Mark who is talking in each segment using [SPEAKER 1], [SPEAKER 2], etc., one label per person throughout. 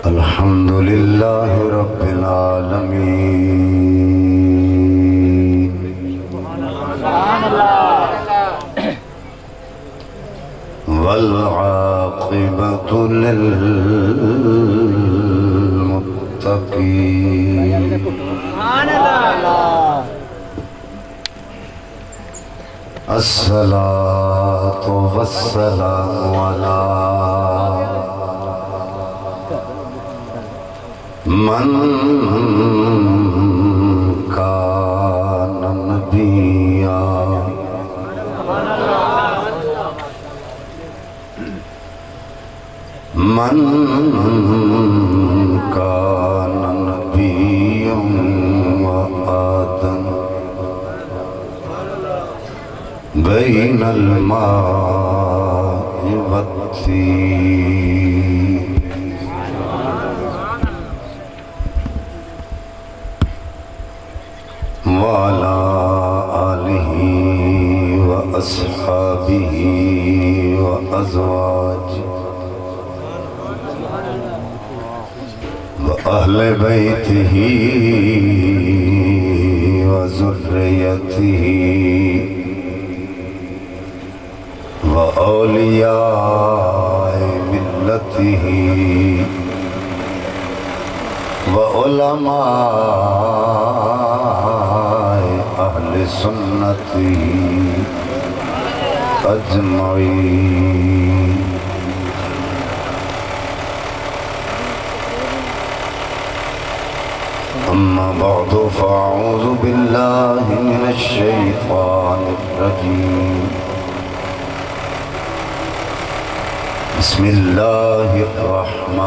[SPEAKER 1] الحمد لله رب العالمين والعاقبة للمتقين الصلاة والسلام على من كان نبيا من كان نبيا وآدم بين الماء والطين وعلى آله وأصحابه وأزواجه وأهل بيته وذريته وأولياء ملته وعلماء أهل سنته أجمعين أما بعد فأعوذ بالله من الشيطان الرجيم بسم الله الرحمن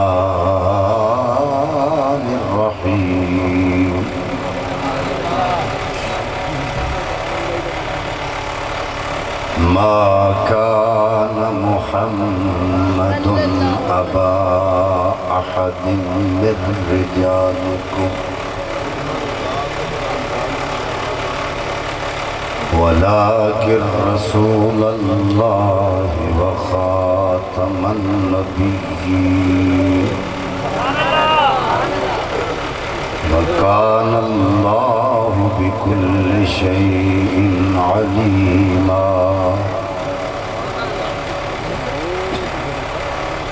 [SPEAKER 1] الرحيم ما كان محمد أبا أحد من رجالكم ولكن رسول الله وخاتم النبيين وكان الله بكل شيء عليما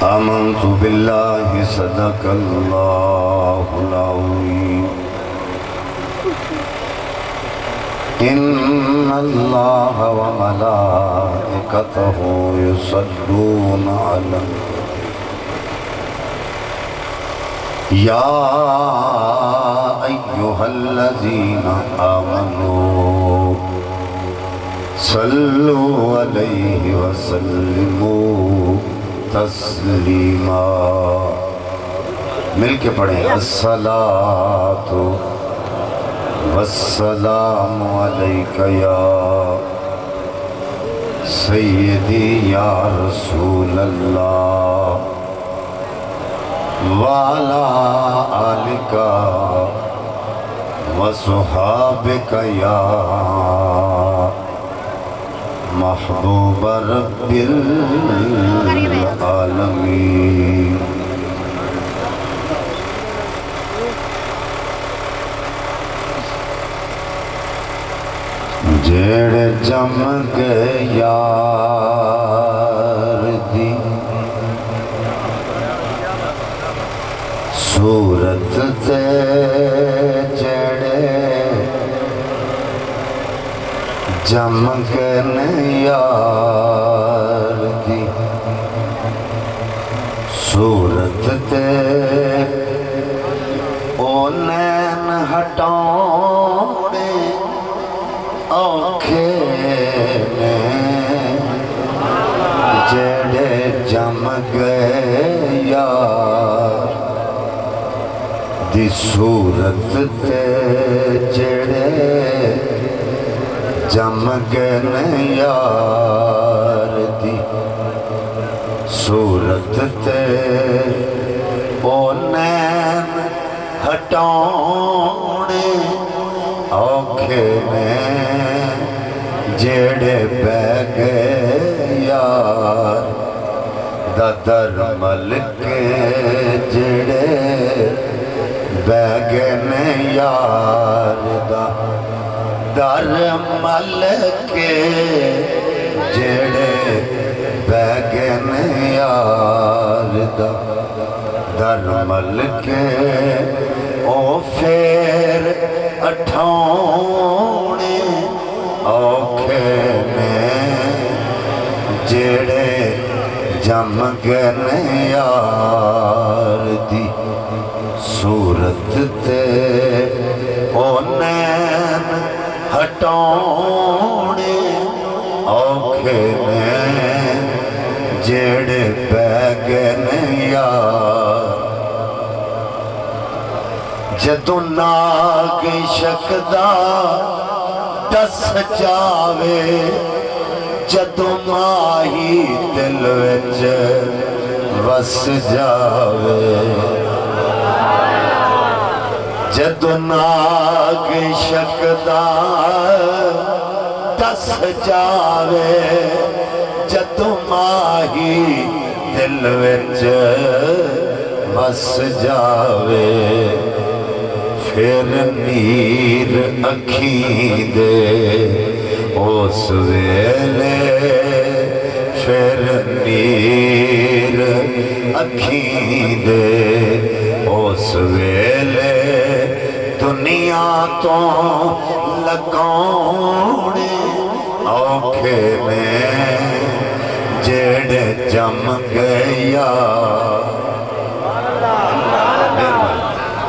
[SPEAKER 1] آمنت بالله صدق الله العظيم إن الله وملائكته يصلون على يا أيها الذين آمنوا صلوا عليه وسلموا تسلیما. مل کے پڑھیں الصلاۃ والسلام علیک یا سیدی یا رسول اللہ وعلی آلک وصحابک یا محبوب رب العالمین. جڑے جم گئے یار دی صورت تے جڑے جم گئے یار دی صورت تے او نین ہٹاؤنے اوکھے نے جڑے جم گئے یار دی صورت تے جڑے جم گئے یار دی صورت تے او نین ہٹاؤنے اوکھے نے جڑے بہ گئے یار دا در ملک جڑے بیگن یار دا در ملک جڑے بیگن یار دا در ملک او پھر اٹھونے اوکھے میں جڑے جم گن یار دی صورت تے او نین ہٹونے اوکھے میں جڑے بیگن یار جدو ناگ شکدا دس جاوے جدو ماہی دل وچ وس جاوے جدو ناگ شکدا دس جاوے جدو ماہی دل وچ وس جاوے پھر نیر اکھیں دے اس ویلے پھر نیر اکھیں دے اس ویلے دنیا تو لگونے اوکھے میں جڑے جم گیا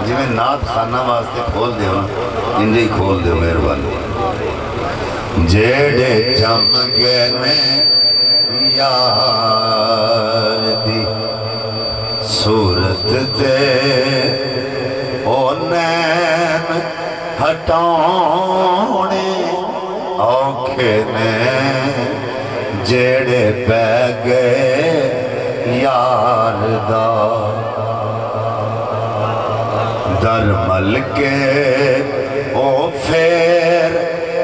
[SPEAKER 1] جی میں نعت خانہ واسطے کھول دے ہوں انجھے ہی کھول دے مہربانی جڑے جم گئے یار دی صورت دے او نین ہٹاؤنے اوکھے نے جڑے بے گئے یار دا در ملک او پھر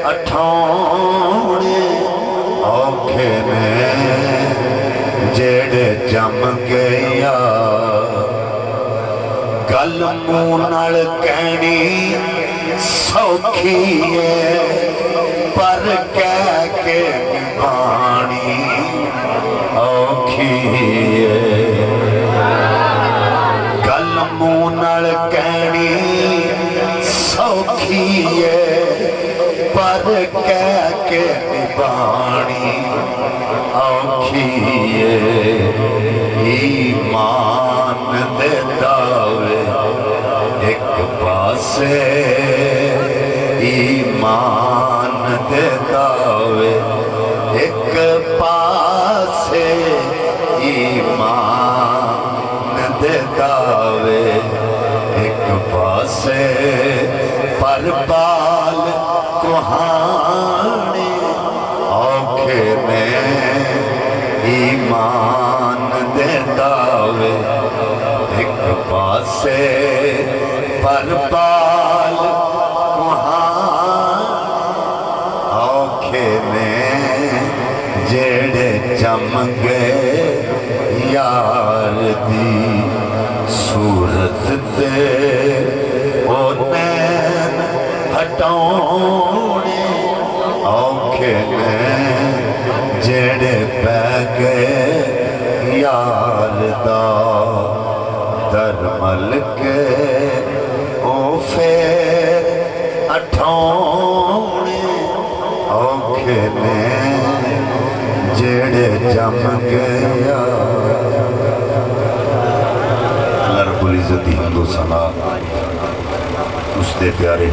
[SPEAKER 1] اٹھونے اوکھے میں جڑے جم گیا گل منہ نال کہنی سوکھی ہے پر کہہ کے نبھانی اوکھی ہے گل منہ نال کہنی سوکھی ہے پر کہہ کے نبھانی اوکھی ہے ایمان دے دعوے ایک پاسے ایمان دے دعوے ایک پاسے ایمان دے دعوے ایک پاسے پر بال کوہانے اوکھے میں ایمان دے دعوے ایک پاسے پر بال کوہانے اوکھے میں جڑے جم گئے یار دی صورت تے او نین ہٹونے اوکھے میں جڑے پہ گئے یار دا در ملک او پھر اٹھونے اوکھے میں جڑے جم گیا اللہ رب العزت دی حمد و ثنا اس دے پیارے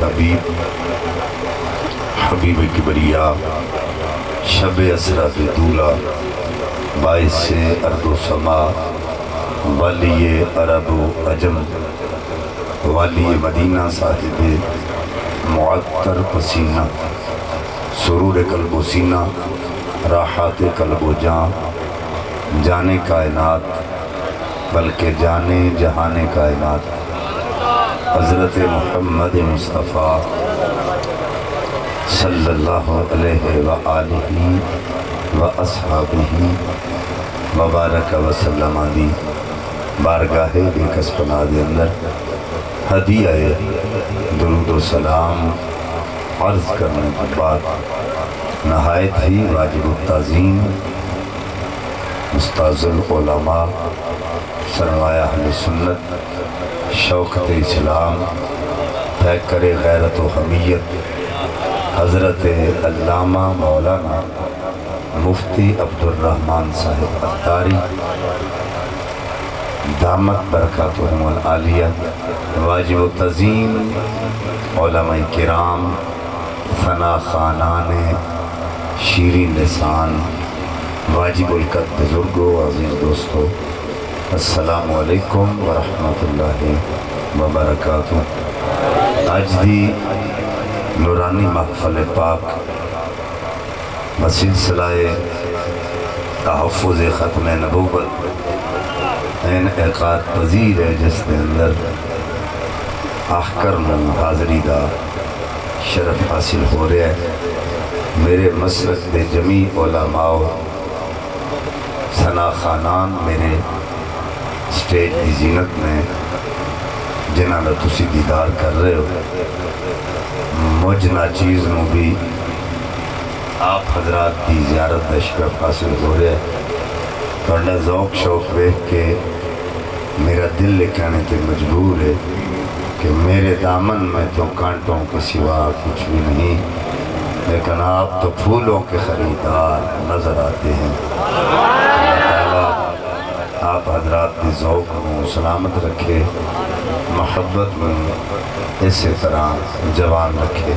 [SPEAKER 1] حبیب کبریا شب اسرا دولا باعث ارض و سما والی عرب و عجم والی مدینہ صاحب معطر پسینہ سرور قلب و سینہ راحات قلب و جان جانے کائنات بلکہ جانے جہانے کائنات حضرت محمد مصطفیٰ صلی اللہ علیہ وآلہ وآصحابہ مبارک وسلم دی بارگاہ بے کس پناہ دے اندر ہدیہ درود و سلام عرض کرنے کے بعد نہایت ہی واجب التعظیم استاذ العلماء سرمایہ اہل سنت شوکت اسلام پیکر غیرت و حمیت حضرت علامہ مولانا مفتی عبدالرحمن صاحب عطاری دامت برکاتہم العالیہ، واجب التعظیم علماء کرام، ثنا خانان شیریں لسان، واجب القد بزرگو، عزیز دوستو، السلام علیکم ورحمۃ اللہ وبرکاتہ۔ آج دی نورانی محفل پاک بسلسلہ تحفظ ختم نبوت انعقاد پذیر ہے، جس کے اندر آخر میں حاضری دا شرف حاصل ہو رہا ہے۔ میرے مسلک دے جمیع علماء ثنا خانان میرے سٹیج دی زینت میں جنہاں دا تسی دیدار کر رہے ہو، مجھ ناچیز نو بھی آپ حضرات کی زیارت دا شرف حاصل ہو رہا ہے۔ پڑھنے ذوق شوق دیکھ کے میرا دل لکھانے تے مجبور ہے کہ میرے دامن میں تو کانٹوں کے سوا کچھ بھی نہیں، لیکن آپ تو پھولوں کے خریدار نظر آتے ہیں۔ اللہ تعالیٰ آپ حضرات کی ذوق کو سلامت رکھے، محبت میں اسی طرح جوان رکھے۔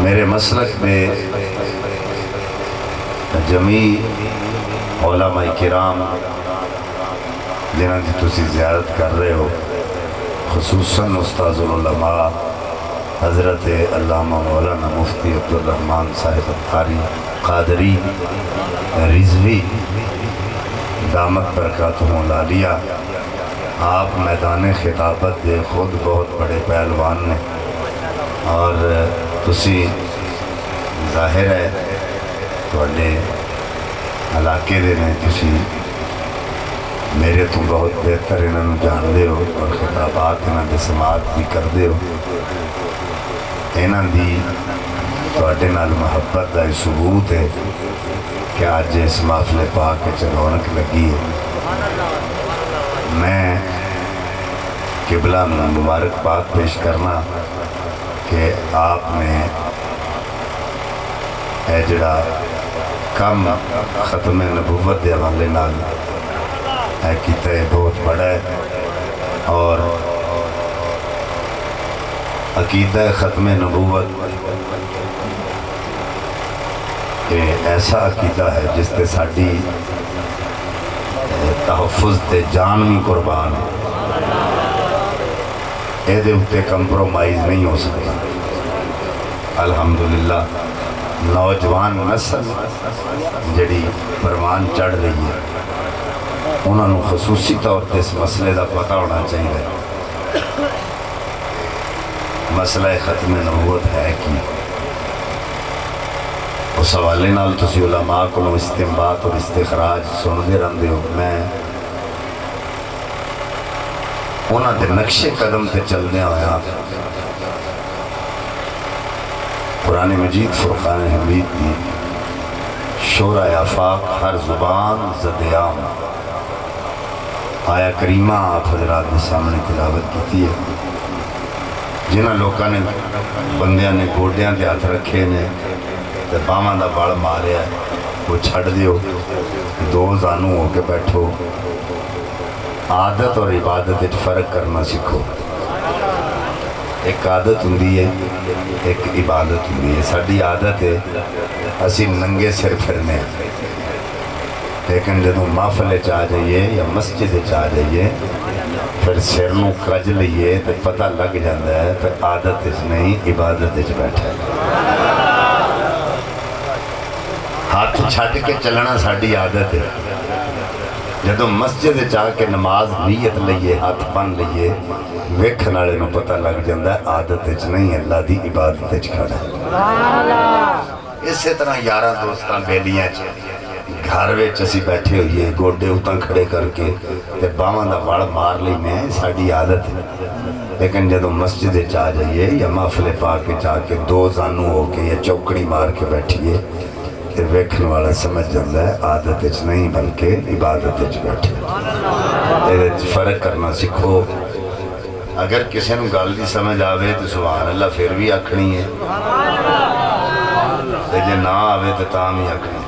[SPEAKER 1] میرے مسلک میں جمیع علماء کرام جنہاں کی تسی زیارت کر رہے ہو، خصوصاً استاذ العلماء حضرت علامہ مولانا مفتی عبدالرحمن صاحب عطاری قادری رضوی دامت برکاتہم العالیہ، آپ میدان خطابت دے خود بہت بڑے پہلوان نے، اور تسی ظاہر ہے تھوڑے علاقے دے نے، تسی میرے تو بہت بہتر انہوں جان دے ہو اور خطابات انہوں دے سماعت بھی کر دے ہو۔ انہوں دی تواڈے نال محبت دا ثبوت ہے کہ آج اس محفل پاک کے رونق لگی ہے۔ میں قبلہ میں مبارک پاک پیش کرنا کہ آپ نے اے جڑا کم ختم نبوت دے حوالے نال اے کیتا ہے بہت بڑا ہے، اور عقیدہ ختم نبوت یہ ایسا عقیدہ ہے جس تے ساڑی تحفظ تے جان بھی قربان ہے، اے دے اتے کمپرومائز نہیں ہو سکتا۔ الحمدللہ نوجوان نسل جڑی پروان چڑھ رہی ہے، انہوں نے خصوصی طور پر اس مسئلے دا پتہ ہونا چاہیے۔ مسئلہ ختم نبوت ہے کہ اس حوالے نال تسی علماء کو استنباط اور استخراج سنتے رہندے ہو۔ میں انہاں دے نقش قدم تے چلنے ہویا قرآن مجید فرقان حمید کی شورہ آفاق ہر زبان زدیام آیا کریمہ آپ حضرات نے سامنے تلاوت کی ہے۔ جنہاں لوکاں نے بندیاں نے گوڑیاں دے ہاتھ رکھے نے تے باواں دا بڑ ماریا ہے، وہ چھڑ دیو، دو زانو ہو کے بیٹھو، عادت اور عبادت ایک فرق کرنا سکھو۔ ایک عادت ہوندی ہے، ایک عبادت ہوندی ہے۔ ساڑی عادت ہے اسی ننگے سر پھرنے، لیکن جدوں محفل چاہ جائیے یا مسجد چاہ جائیے پھر سر نو کج لئیے تو پتہ لگ جاندہ ہے پھر عادت اس نہیں عبادت اس بیٹھا ہے۔ ہاتھ چھٹ کے چلنا ساڑی عادت ہے۔ جدوں مسجد چاہ کے نماز نیت لئیے ہاتھ بن لئیے ویکھن والے نو پتہ لگ جاندہ ہے عادت اس نہیں اللہ دی عبادت اس کھڑا ہے۔ اسی طرح یارہ دوستان بیلیاں گھر وچ اسی بیٹھے ہوئیے گوڈے اتاں کھڑے کر کے تے باواں دا وڑ مار لینے ساڈی عادت ہے، لیکن جدوں مسجد آ جائیے یا محفل پاک جا کے دو زانو ہو کے یا چوکڑی مار کے بیٹھیے کہ ویکھن والا سمجھ جاتا ہے عادت وچ نہیں بلکہ عبادت وچ بیٹھے۔ اے فرق کرنا سکھو۔ اگر کسی نو گل دی سمجھ آوے تو سبحان اللہ پھر بھی آکھنی ہے، تے جے نہ آوے تو تاں ہی آکھنی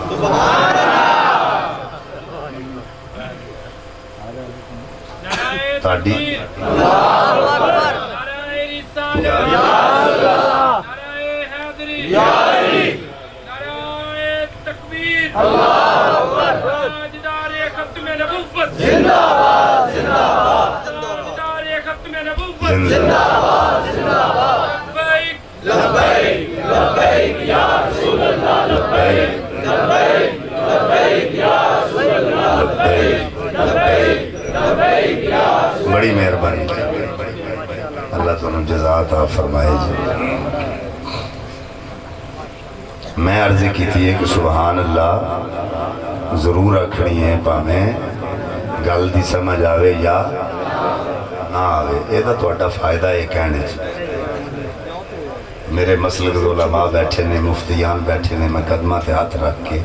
[SPEAKER 1] تاڑی بڑی مہربانی اللہ تعالیٰ جزا عطا فرمائے جی۔ میں عرض کی تھی کہ سبحان اللہ ضرور رکھنی ہے پامیں گل دی سمجھ آوے یا نہ آوے، یہ تو تھوڑا فائدہ ہے کہنے میرے مسلک علماء بیٹھے نے مفتیان بیٹھے نے، میں قدمہ تے ہاتھ رکھ کے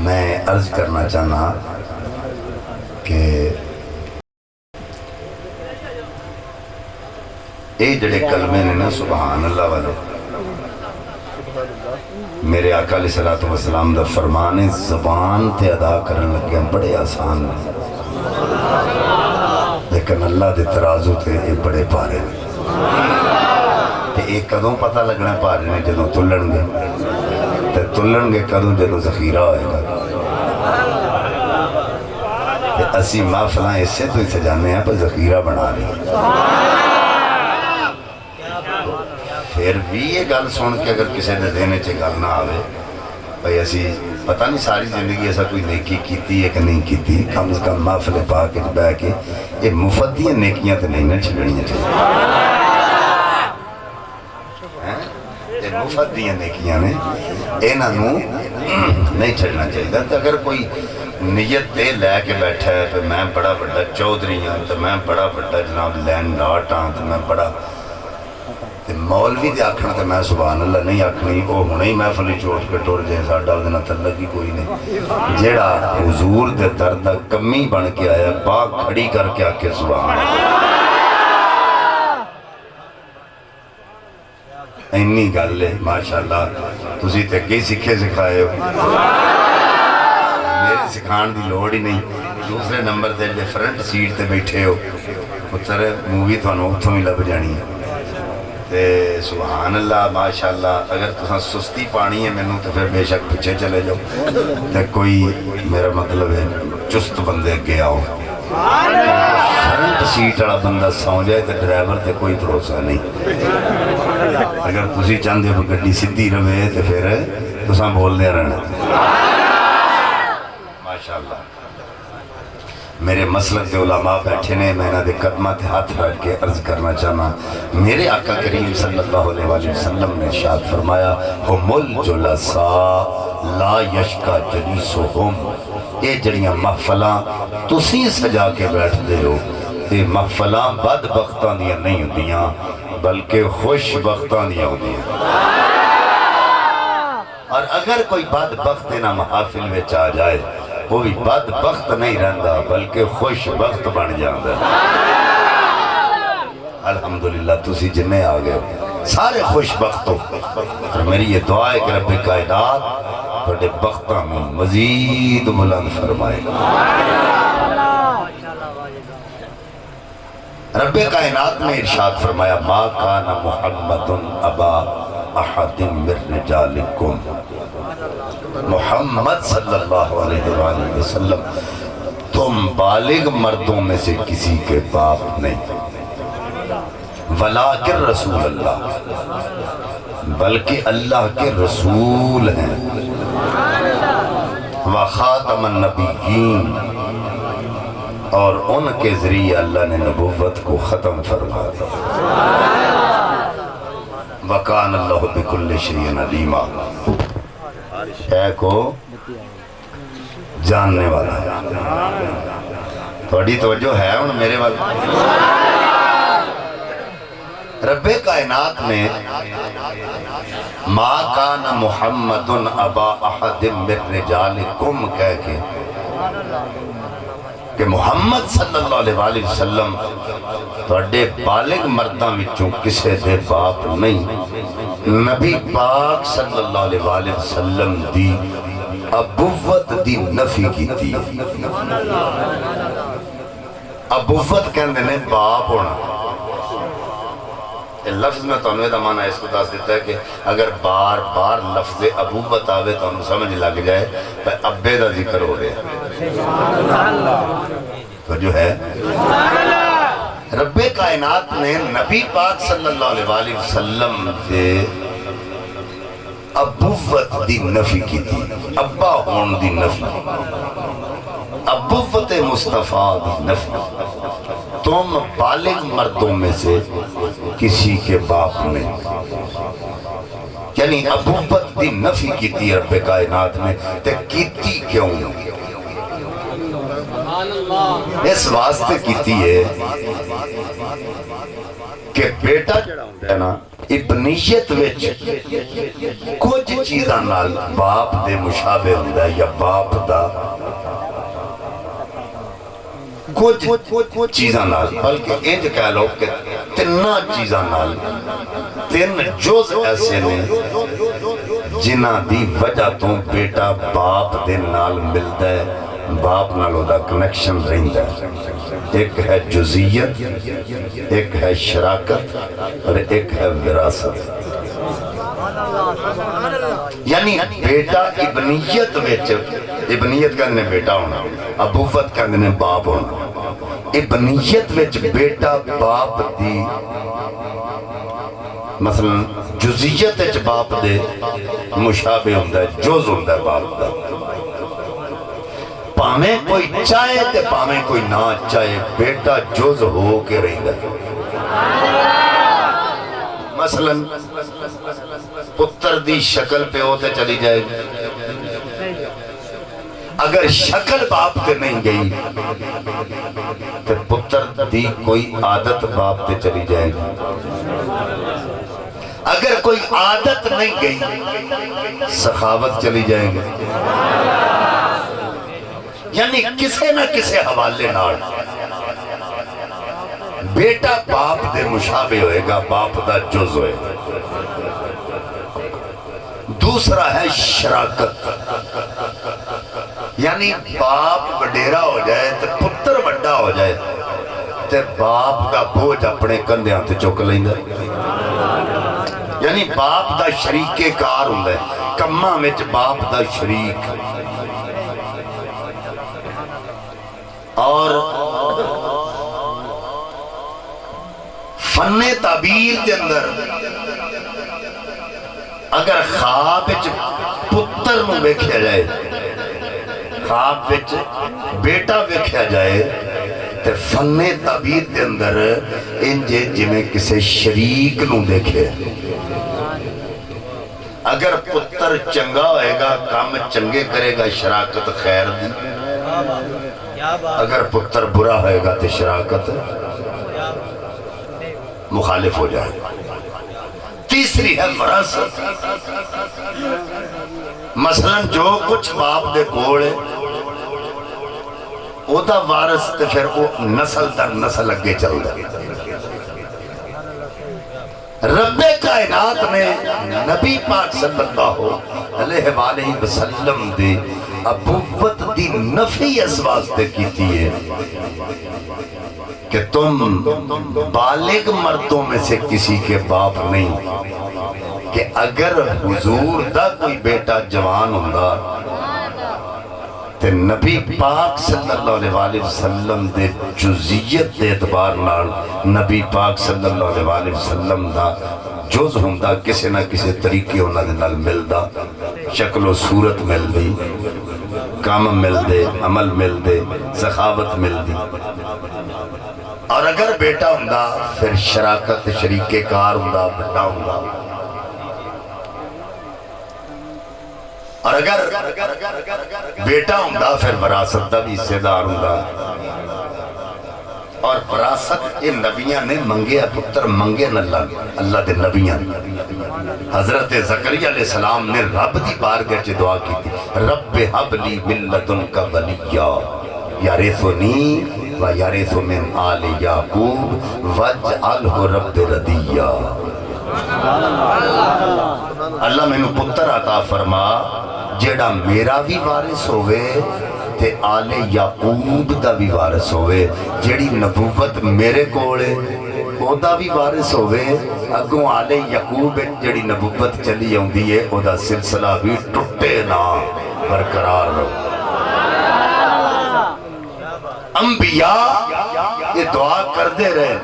[SPEAKER 1] میں عرض کرنا چاہنا کہ اے جڑے کلمے نے نا سبحان اللہ والے میرے آقا علیہ الصلوۃ والسلام دا فرمان زبان تے ادا کرن لگے بڑے آسان نے، لیکن اللہ دے ترازو تے اے بڑے پارے تے ایک کدوں پتہ لگنا پارے نے جدوں تلن گے تے تلن گے کدوں جدوں ذخیرہ ہوئے گا۔ تے اسی محفلاں اسے تو ہی سجانے ہیں پر ذخیرہ بنا لیں۔ پھر بھی یہ گل سن کے اگر کسی نے دینے چے گل نہ آوے بھئی اسی پتہ نہیں ساری زندگی ایسا کوئی نیکی کیتی ہے کہ نہیں کیتی، کم از کم محفل پاک بہ کے یہ مفت دیاں نیکیاں تو نہیں نہ چھڑنیاں چاہیے، یہ مفت دیاں نیکیاں نے انہاں نو نہیں چھڑنا چاہیے۔ تو اگر کوئی نیت تے لے کے بیٹھا ہے تو میں بڑا بڑا چودھری ہاں، تو میں بڑا بڑا جناب لینڈ لاٹ ہاں، تو میں بڑا مولوی دے آکھنا تے میں سبحان اللہ نہیں آکھنی، وہ ہونے ہی محفلی چوٹ کے ٹور جائے ساڈا دے نال تعلق ہی کوئی نہیں۔ جیڑا حضور دے در دا کمی بن کے آیا پاک کھڑی کر کے آکے سبحان اللہ اینی گل ہے ماشاءاللہ تسی تے کئی سکھے سکھائے ہو، میرے سکھان دی لوڑ ہی نہیں۔ دوسرے نمبر تے جے فرنٹ سیٹ تے بیٹھے ہو پتر مووی تھانوں اتھوں ہی لب جانی ہے تے سبحان اللہ ماشاءاللہ۔ اگر تساں سستی پانی ہے مینوں تو پھر بے شک پیچھے چلے جاؤ تے کوئی میرا مطلب ہے چست بندے گیا ہو، فرنٹ سیٹ والا بندہ سو جائے تو ڈرائیور تے کوئی بھروسہ نہیں۔ اگر تسی چاہتے ہو گڈی سیدھی رہے تو پھر تساں بولدے رہنا ماشاءاللہ۔ میرے مسلک کے علماء بیٹھے نے، میں انہاں دے قدماں تے ہاتھ رکھ کے عرض کرنا چاہنا، میرے آقا کریم صلی اللہ علیہ وآلہ وسلم نے ارشاد فرمایا ہم الجلساء لا یشکا جلیسہم، یہ جڑیاں محفلاں تسی سجا کے بیٹھ دے ہو یہ محفلاں بدبختاں دیاں نہیں ہوندیاں بلکہ خوش بختاں دیاں ہوندیاں۔ اور اگر کوئی بدبخت نہ محافل میں آ جائے وہ بھی بدبخت نہیں رہندا بلکہ خوش بخت بن جاندہ۔ الحمدللہ تسی جنہیں آگئے سارے خوش بخت ہو، اور میری یہ دعا ہے کہ رب کائنات بڑے بختہ میں مزید بلند فرمائے۔ رب کائنات نے ارشاد فرمایا ما کان محمد ابا احد من رجالکم، محمد صلی اللہ علیہ وآلہ وسلم تم بالغ مردوں میں سے کسی کے باپ نہیں، ولیکن رسول اللہ بلکہ اللہ کے رسول ہیں، وخاتم النبیین اور ان کے ذریعے اللہ نے نبوت کو ختم فرما دیا، وکان اللہ بکل شیء علیما۔ اے کو جاننے والا ہے. تھوڑی توجہ ہے ہن میرے وال. رب کائنات نے ما کان محمد ابا احد من رجالکم کہہ کے کہ محمد صلی اللہ علیہ وسلم تھوڑے بالغ مرداں وچوں کسے دے باپ نہیں. نبی پاک صلی اللہ علیہ وسلم دی ابوت دی نفی کی تھی. ابوت کہندے نے باپ ہونا. لفظ میں تو انہیں دا معنی اس کو داس دیتا ہے کہ اگر بار بار لفظ ابوت آوے تو انہیں سمجھ لگ جائے تو ابے دا ذکر ہو رہے ہیں. تو جو ہے رب کائنات نے نبی پاک صلی اللہ علیہ وسلم سے ابوت دی نفی کی تھی. ابا ہون دی نفی, ابوت مصطفیٰ دی نفی. تم بالغ مردوں میں سے کسی کے باپ نہیں. یعنی ابوت دی نفی کی تھی رب کائنات نے. تے کیتی کیوں؟ اس واسطے کیتی ہے کہ بیٹا جڑا ہوتا ہے نا ابنیت وچ کچھ چیزاں نال باپ دے مشابہ ہوتا ہے یا باپ دا کچھ چیزاں نال, بلکہ انج کہہ لو کہ تنہ چیزاں نال تین جز ایسے نے جنہ دی وجہ تو بیٹا باپ دے نال ملتا ہے, باپ نال دا کنیکشن رہندا ہے. ایک ہے جزیت, ایک ہے شراکت اور ایک ہے وراثت. یعنی بیٹا ابنیت وچ, ابنیت کہندے نے بیٹا ہونا, ابوت کہندے نے باپ ہونا. ابنیت وچ بیٹا باپ دی مثلا جزیت وچ باپ دے مشابہ ہوندا ہے, جز ہوندا ہے باپ دا. پاویں کوئی چاہے تے پاویں کوئی نہ چاہے بیٹا جز ہو کے رہندا ہے. مثلا پتر دی شکل پہ ہوتے چلی جائے گی, اگر شکل باپ تے نہیں گئی تو پتر دی کوئی عادت باپ تے چلی جائے گی. اگر کوئی عادت نہیں گئی سخاوت چلی جائے گی. یعنی کسے نہ کسے حوالے نال بیٹا باپ دے مشابہ ہوئے گا, باپ دا جز ہوئے گا. دوسرا ہے شراکت, یعنی باپ وڈیرا ہو جائے تو پتر وڈا ہو جائے تو باپ کا بوجھ اپنے کندھیاں تے چک لیندا. یعنی باپ دا شریک کار ہوندا ہے, کماں وچ باپ دا شریک. اور فن تعبیر کے اندر اگر خواب وچ پتر نو ویکھیا جائے, خواب وچ بیٹا ویکھیا جائے تے فن تعبیر کے اندر انجے جویں کسے شریک نو دیکھے. اگر پتر چنگا ہوئے گا کام چنگے کرے گا شراکت خیر دی, اگر پتر برا ہوئے گا تو شراکت مخالف ہو جائے گا. تیسری ہے وراثت. مثلا جو کچھ باپ دے کول ہے او دا وارث تے پھر وہ نسل در نسل اگے چل رہا. رب کائنات نے نبی پاک صلی اللہ علیہ وآلہ وسلم دے ابوت دی نفی اس واسطے کیتی ہے کہ تم بالغ مردوں میں سے کسی کے باپ نہیں. کہ اگر حضور دا کوئی بیٹا جوان ہوندہ تے نبی پاک صلی اللہ علیہ وسلم دے جزیت دے اعتبار نال نبی پاک صلی اللہ علیہ وسلم دا جز ہوندہ کسی نہ کسی طریقے ہونا دے نال مل دا, شکل و صورت مل دی, کام مل دے, عمل مل دے, سخاوت مل دی. اور اگر بیٹا ہوندہ پھر شراکت شریک کار ہوندہ, بڑا ہوندہ. اور اگر بیٹا ہوندا پھر وراثت دا بھی حصے دار ہوندا، اور وراثت یہ نبیاں نے منگیا، پتر منگے اللہ دے نبیاں۔ حضرت زکریا علیہ السلام نے رب دی بارگاہ چ دعا کی تھی، رب حب لی من لدنک ولیا یرثنی و یرث من آل یعقوب واجعلہ رب ردیا۔ اللہ میں نے پتر عطا فرما جیڑا میرا بھی وارث ہوئے تے آل یعقوب دا بھی وارث ہوئے، جیڑی نبوت میرے کولے او دا بھی وارث ہوئے، اگوں آل یعقوب جیڑی نبوت چلی ہوندی ہے او دا سلسلہ بھی ٹوٹے نہ، برقرار رہو۔ انبیاء یہ دعا کر دے رہے،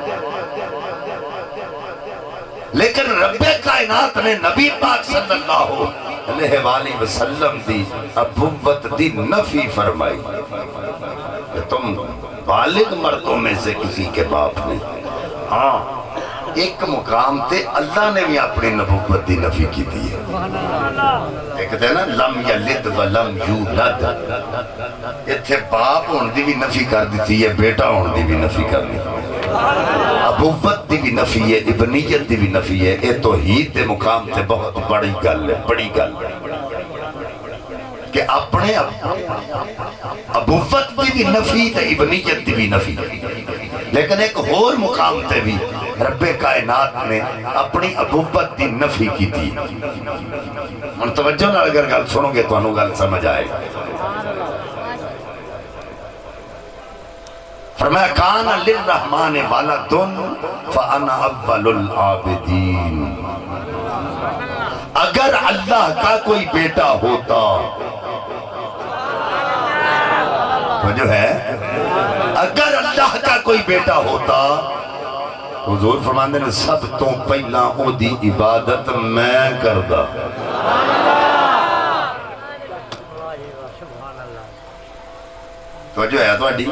[SPEAKER 1] لیکن رب کائنات نے نبی پاک صلی اللہ علیہ وآلہ وسلم دی ابوت دی نفی فرمائی کہ تم بالغ مردوں میں سے کسی کے باپ نہیں۔ ہاں ایک مقام تے اللہ نے بھی اپنی نبوت دی نفی کی دی ہے، ایک کہتے ہیں نا لم یلد ولم یولد، اتھے باپ ہون دی بھی نفی کر دیتی ہے، بیٹا ہون دی بھی نفی کر دی، ابوت دی بھی نفی ہے، ابنیت دی بھی نفی ہے۔ اے توحید دے مقام تے بہت بڑی گل ہے، بڑی گل ہے کہ اپنے ابوت دی بھی نفی تے ابنیت دی بھی نفی، لیکن ایک اور مقام تے بھی رب کائنات نے اپنی ابوت دی نفی کی تھی۔ من توجہ نہ اگر گل سنو گے تو انہوں گل سمجھ آئے گا۔ فرمایا کان للرحمن ولد فانا اول العابدین، اگر اللہ کا کوئی بیٹا ہوتا تو جو ہے اگر اللہ کا کوئی بیٹا ہوتا حضور فرماندے نے سب تو پہلا او دی عبادت میں کردہ۔ توجہ ہے تو اڈی،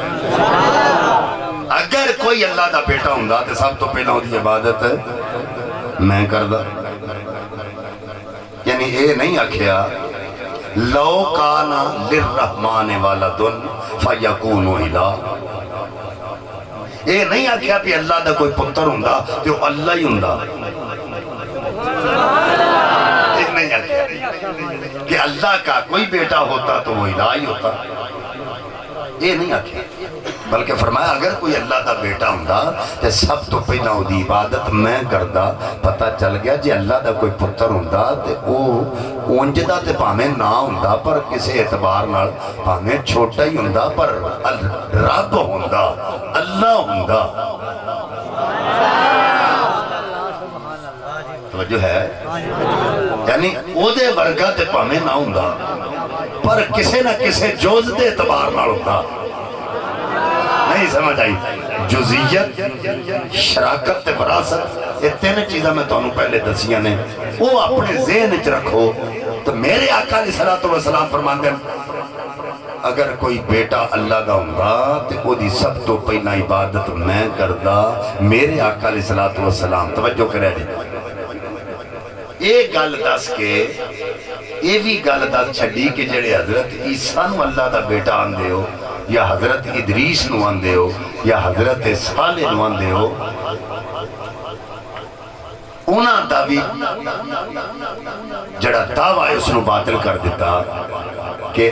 [SPEAKER 1] اگر کوئی اللہ دا بیٹا ہوں تو سب تو پہلا او دی عبادت میں کردہ۔ یعنی اے نہیں آکھیا لو کانا للرحمن ولدن فیکون الہ، اے نہیں آکھیا کہ اللہ دا کوئی پتر ہوں تو اللہ ہی ہوں، اے نہیں آکھیا کہ اللہ کا کوئی بیٹا ہوتا تو وہ الہ ہی ہوتا، یہ نہیں آکھیا، بلکہ فرمایا اگر کوئی اللہ دا بیٹا ہوں تو سب تو پہلا وہ دی عبادت میں کردہ۔ پتہ چل گیا جی اللہ دا کوئی پتر ہوں تو وہ انجدہ تے پاہمیں نہ ہوں پر کسی اعتبار نال پاہمیں چھوٹا ہی ہوں پر رب ہوں اللہ ہوں۔ توجہ ہے، یعنی او دے ورگا تے پاہمیں نہ ہوں پر کسے نہ کسے جوز دے اعتبار نال ہوں۔ نہیں سمجھ آئی؟ جزیت، شراکت تے وراثت، یہ تین چیزیں میں تو پہلے دسیاں نے، وہ اپنے ذہن وچ رکھو۔ تو میرے آقا علیہ السلام فرماندے اگر کوئی بیٹا اللہ دا ہوں تو وہ دی سب تو پہلا عبادت میں کردہ۔ میرے آقا علیہ السلام توجہ کرے دی ایک گل دس کے یہ بھی گل دس چھڑی کہ جڑے حضرت عیسیٰ نو اللہ دا بیٹا آندے ہو یا حضرت ادریس نو آندے ہو یا حضرت صالح نو آندے ہو، انہاں دا بھی جڑا دعویٰ ہے اس نو باطل کر دیتا کہ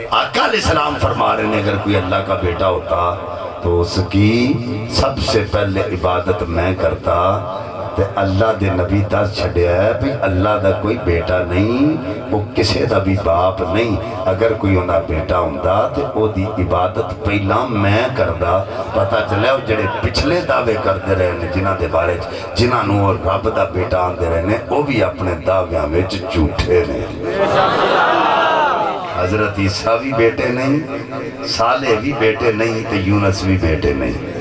[SPEAKER 1] آقا علیہ السلام فرما رہے ہیں اگر کوئی اللہ کا بیٹا ہوتا تو اس کی سب سے پہلے عبادت میں کرتا۔ تے اللہ دے نبی دس چھڑیا ہے بھی اللہ دا کوئی بیٹا نہیں، وہ کسے دا بھی باپ نہیں، اگر کوئی انہا بیٹا ہوندہ تے او دی عبادت پہلا میں کردہ۔ پتہ چلے وہ جڑے پچھلے دعوے کردے رہے ہیں جنہاں دے بارے جنہاں نو رب دا بیٹا آندے رہے ہیں وہ بھی اپنے دعویاں میں جھوٹے ہیں۔ حضرت عیسیٰ بھی بیٹے نہیں، صالح بھی بیٹے نہیں، تے یونس بھی بیٹے نہیں۔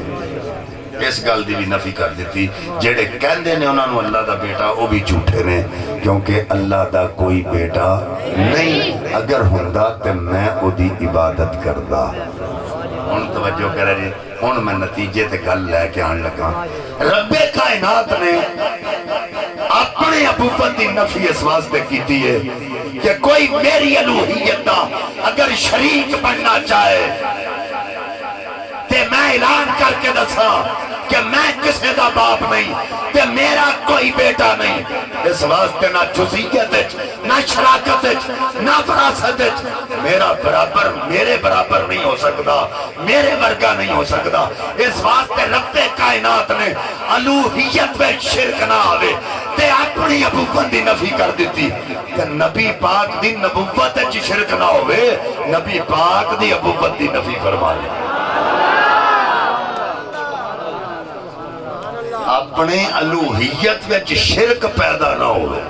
[SPEAKER 1] اس گل دی بھی نفی کر دیتی، جڑے کہندے نے انہوں نے اللہ دا بیٹا وہ بھی جھوٹے نے، کیونکہ اللہ دا کوئی بیٹا نہیں، اگر ہوندہ تے میں او دی عبادت کردہ۔ ان توجہ کرے جی، ان میں نتیجے تے گل لے کے آن لگا۔ رب کائنات نے اپنے ابوت دی نفی اس واسطے کیتی ہے کہ کوئی میری الوہیت دا اگر شریک بننا چاہے تے میں اعلان کر کے دسا کہ میں کسی دا باپ نہیں تے میرا کوئی بیٹا نہیں. اس واسطے نہ جزئیت نہ شراکت نہ وراثت میرا برابر میرے برابر نہیں ہو سکتا, میرے ورگا نہیں ہو سکتا. اس واسطے رب کائنات نے الوہیت میں شرک نہ آوے تے اپنی ابوت دی نفی کر دیتی کہ نبی پاک دی نبوت چ شرک نہ ہوئے, نبی پاک دی ابوت دی نفی فرما لے. اپنے الوہیت وچ شرک پیدا نہ ہوئے,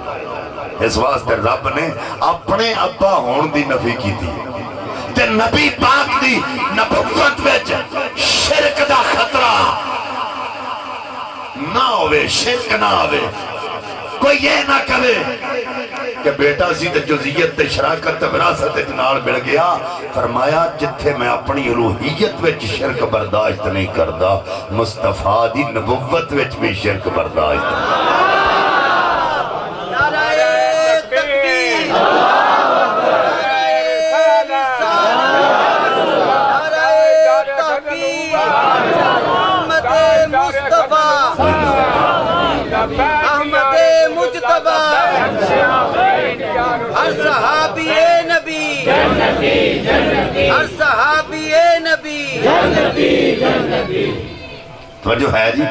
[SPEAKER 1] اس واسطے رب نے اپنے ابا ہون دی نفی کی تھی تے نبی پاک دی نبوت وچ شرک دا خطرہ نہ ہوئے, شرک نہ ہوئے. کوئی یہ نہ کہے کہ بیٹا سی تے جزئیت تے شراکت تے وراثت نال مل گیا. فرمایا جتھے میں اپنی الوہیت وچ شرک برداشت نہیں کردا, مصطفیٰ دی نبوت وچ بھی شرک برداشت نہیں.
[SPEAKER 2] ہر صحابی نبی ہر صحابی نبی
[SPEAKER 1] توجہ ہے جی.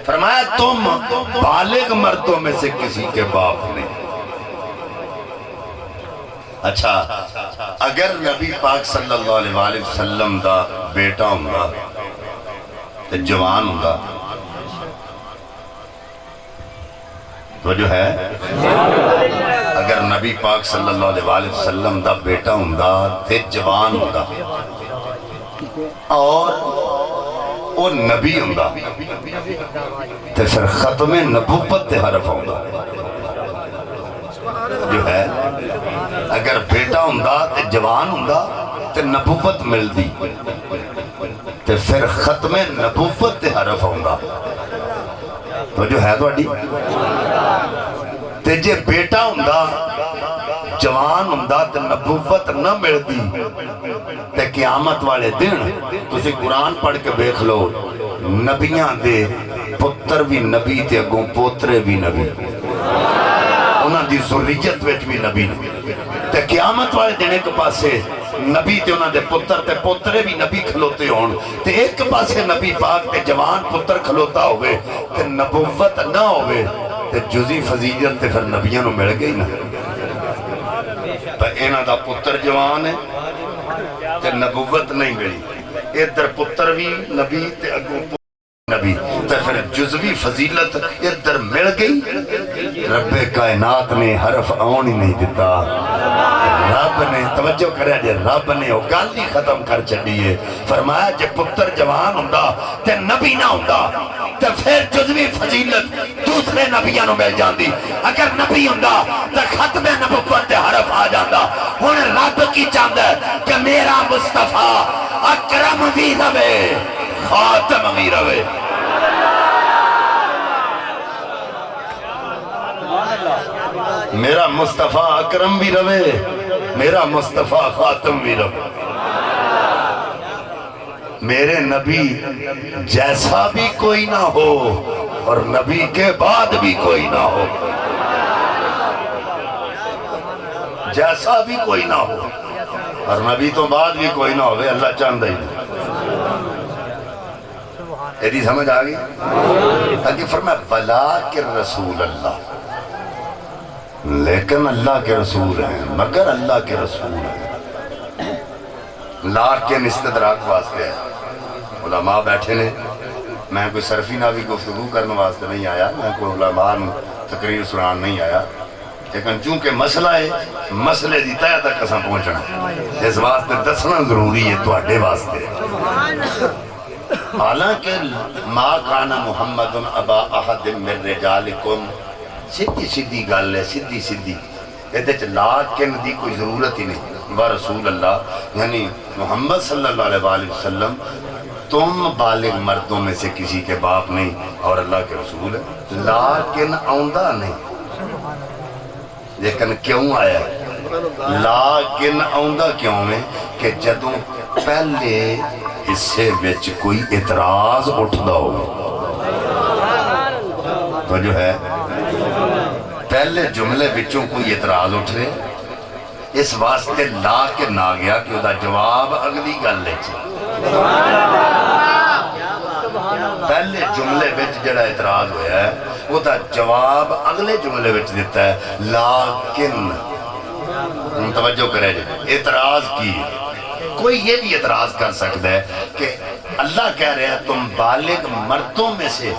[SPEAKER 1] فرمایا تم بالغ مردوں میں سے کسی کے باپ نہیں. اچھا اگر نبی پاک صلی اللہ علیہ وآلہ وسلم دا بیٹا ہوں گا تو جوان ہوں گا, تو جو ہے اگر نبی پاک صلی اللہ علیہ وآلہ وسلم دا بیٹا ہوں گا تے جوان ہوں گا اور وہ نبی ہوں گا تے پھر ختم نبوت تے حرف ہوں گا. جو ہے اگر بیٹا ہوں گا تے جوان ہوں گا تے نبوت مل دی تے پھر ختم نبوت تے حرف ہوں گا. تو جو ہے تو اڈی تے جے بیٹا ہوندا جوان ہوندا تے نبوت نہ ملدی تے قیامت والے دن تسی قرآن پڑھ کے دیکھ لو, نبیاں دے پتر بھی نبی تے اگوں پوترے بھی نبی, انہاں دی ذریت وچ بھی نبی تے قیامت والے دن ایک پاسے نبی تے انہاں دے پتر تے پوترے بھی نبی کھلوتے ہون تے ایک پاسے نبی پاک تے جوان پتر کھلوتا ہوئے تے نبوت نہ ہوئے تے جزی فضیلت تے پھر نبیاں نو مل گئی نا. تے انہاں دا پتر جوان ہے تے نبوت نہیں ملی, ادھر پتر بھی نبی تے اگوں نبی تے پھر جزوی فضیلت ادھر مل گئی. رب کائنات نے حرف آن ہی نہیں دیتا, رب نے توجہ کرے جے رب نے وہ گل ہی ختم کر چڑیے. فرمایا جے پتر جوان ہوندا تے نبی نہ ہوندا تے پھر جزوی فضیلت دوسرے نبیاں نو مل جاندی, اگر نبی ہوندا تے ختم نبوت تے حرف آ جاندا. ہن رب کی چاہندا ہے کہ میرا مصطفیٰ اکرم بھی رہے خاتم بھی رہے. میرا مصطفیٰ اکرم بھی رہے, میرا مصطفیٰ خاتم بھی رہے. میرے نبی جیسا بھی کوئی نہ ہو اور نبی کے بعد بھی کوئی نہ ہو, جیسا بھی کوئی نہ ہو اور نبی تو بعد بھی کوئی نہ ہوئے, اللہ چاہندہ ہی نہیں. ایدی سمجھ آگئی. تاکہ فرمایا ولیکن رسول اللہ, لیکن اللہ کے رسول ہیں, مگر اللہ کے رسول ہیں. لیکن استدراک واسطے ہے. علماء بیٹھے نے, میں کوئی صرفی نہ بھی گفتگو کرنے واسطے نہیں آیا, میں کوئی علماء تقریر سنان نہیں آیا, لیکن چونکہ مسئلہ ہے مسئلے دی تہہ تک اساں پہنچنا, اس واسطے دسنا ضروری ہے تواڈے واسطے. حالانکہ ما کان محمد ابا احد من رجالکم, سیدھی سیدھی گل ہے, سیدھی سیدھی, ایدے چ لیکن دی کوئی ضرورت ہی نہیں. ورسول اللہ یعنی محمد صلی اللہ علیہ وآلہ وسلم تم بالغ مردوں میں سے کسی کے باپ نہیں اور اللہ کے رسول ہے، لیکن آؤندہ نہیں. لیکن کیوں آیا ہے؟ لیکن آؤندہ کیوں ہے کہ جدوں پہلے حصے وچ کوئی اعتراض اٹھدا ہو تو جو ہے پہلے جملے وچوں کوئی اعتراض اٹھ رہے، اس واسطے لا کے نہ گیا کہ وہ دا جواب اگلی گل ہے. پہلے جملے وچ جڑا اعتراض ہویا ہے وہ دا جواب اگلے جملے وچ دیتا ہے لیکن. توجہ کرے جی، اعتراض کی کوئی یہ بھی اعتراض کر سکتا ہے کہ اللہ کہہ رہے ہیں تم بالغ مردوں میں سے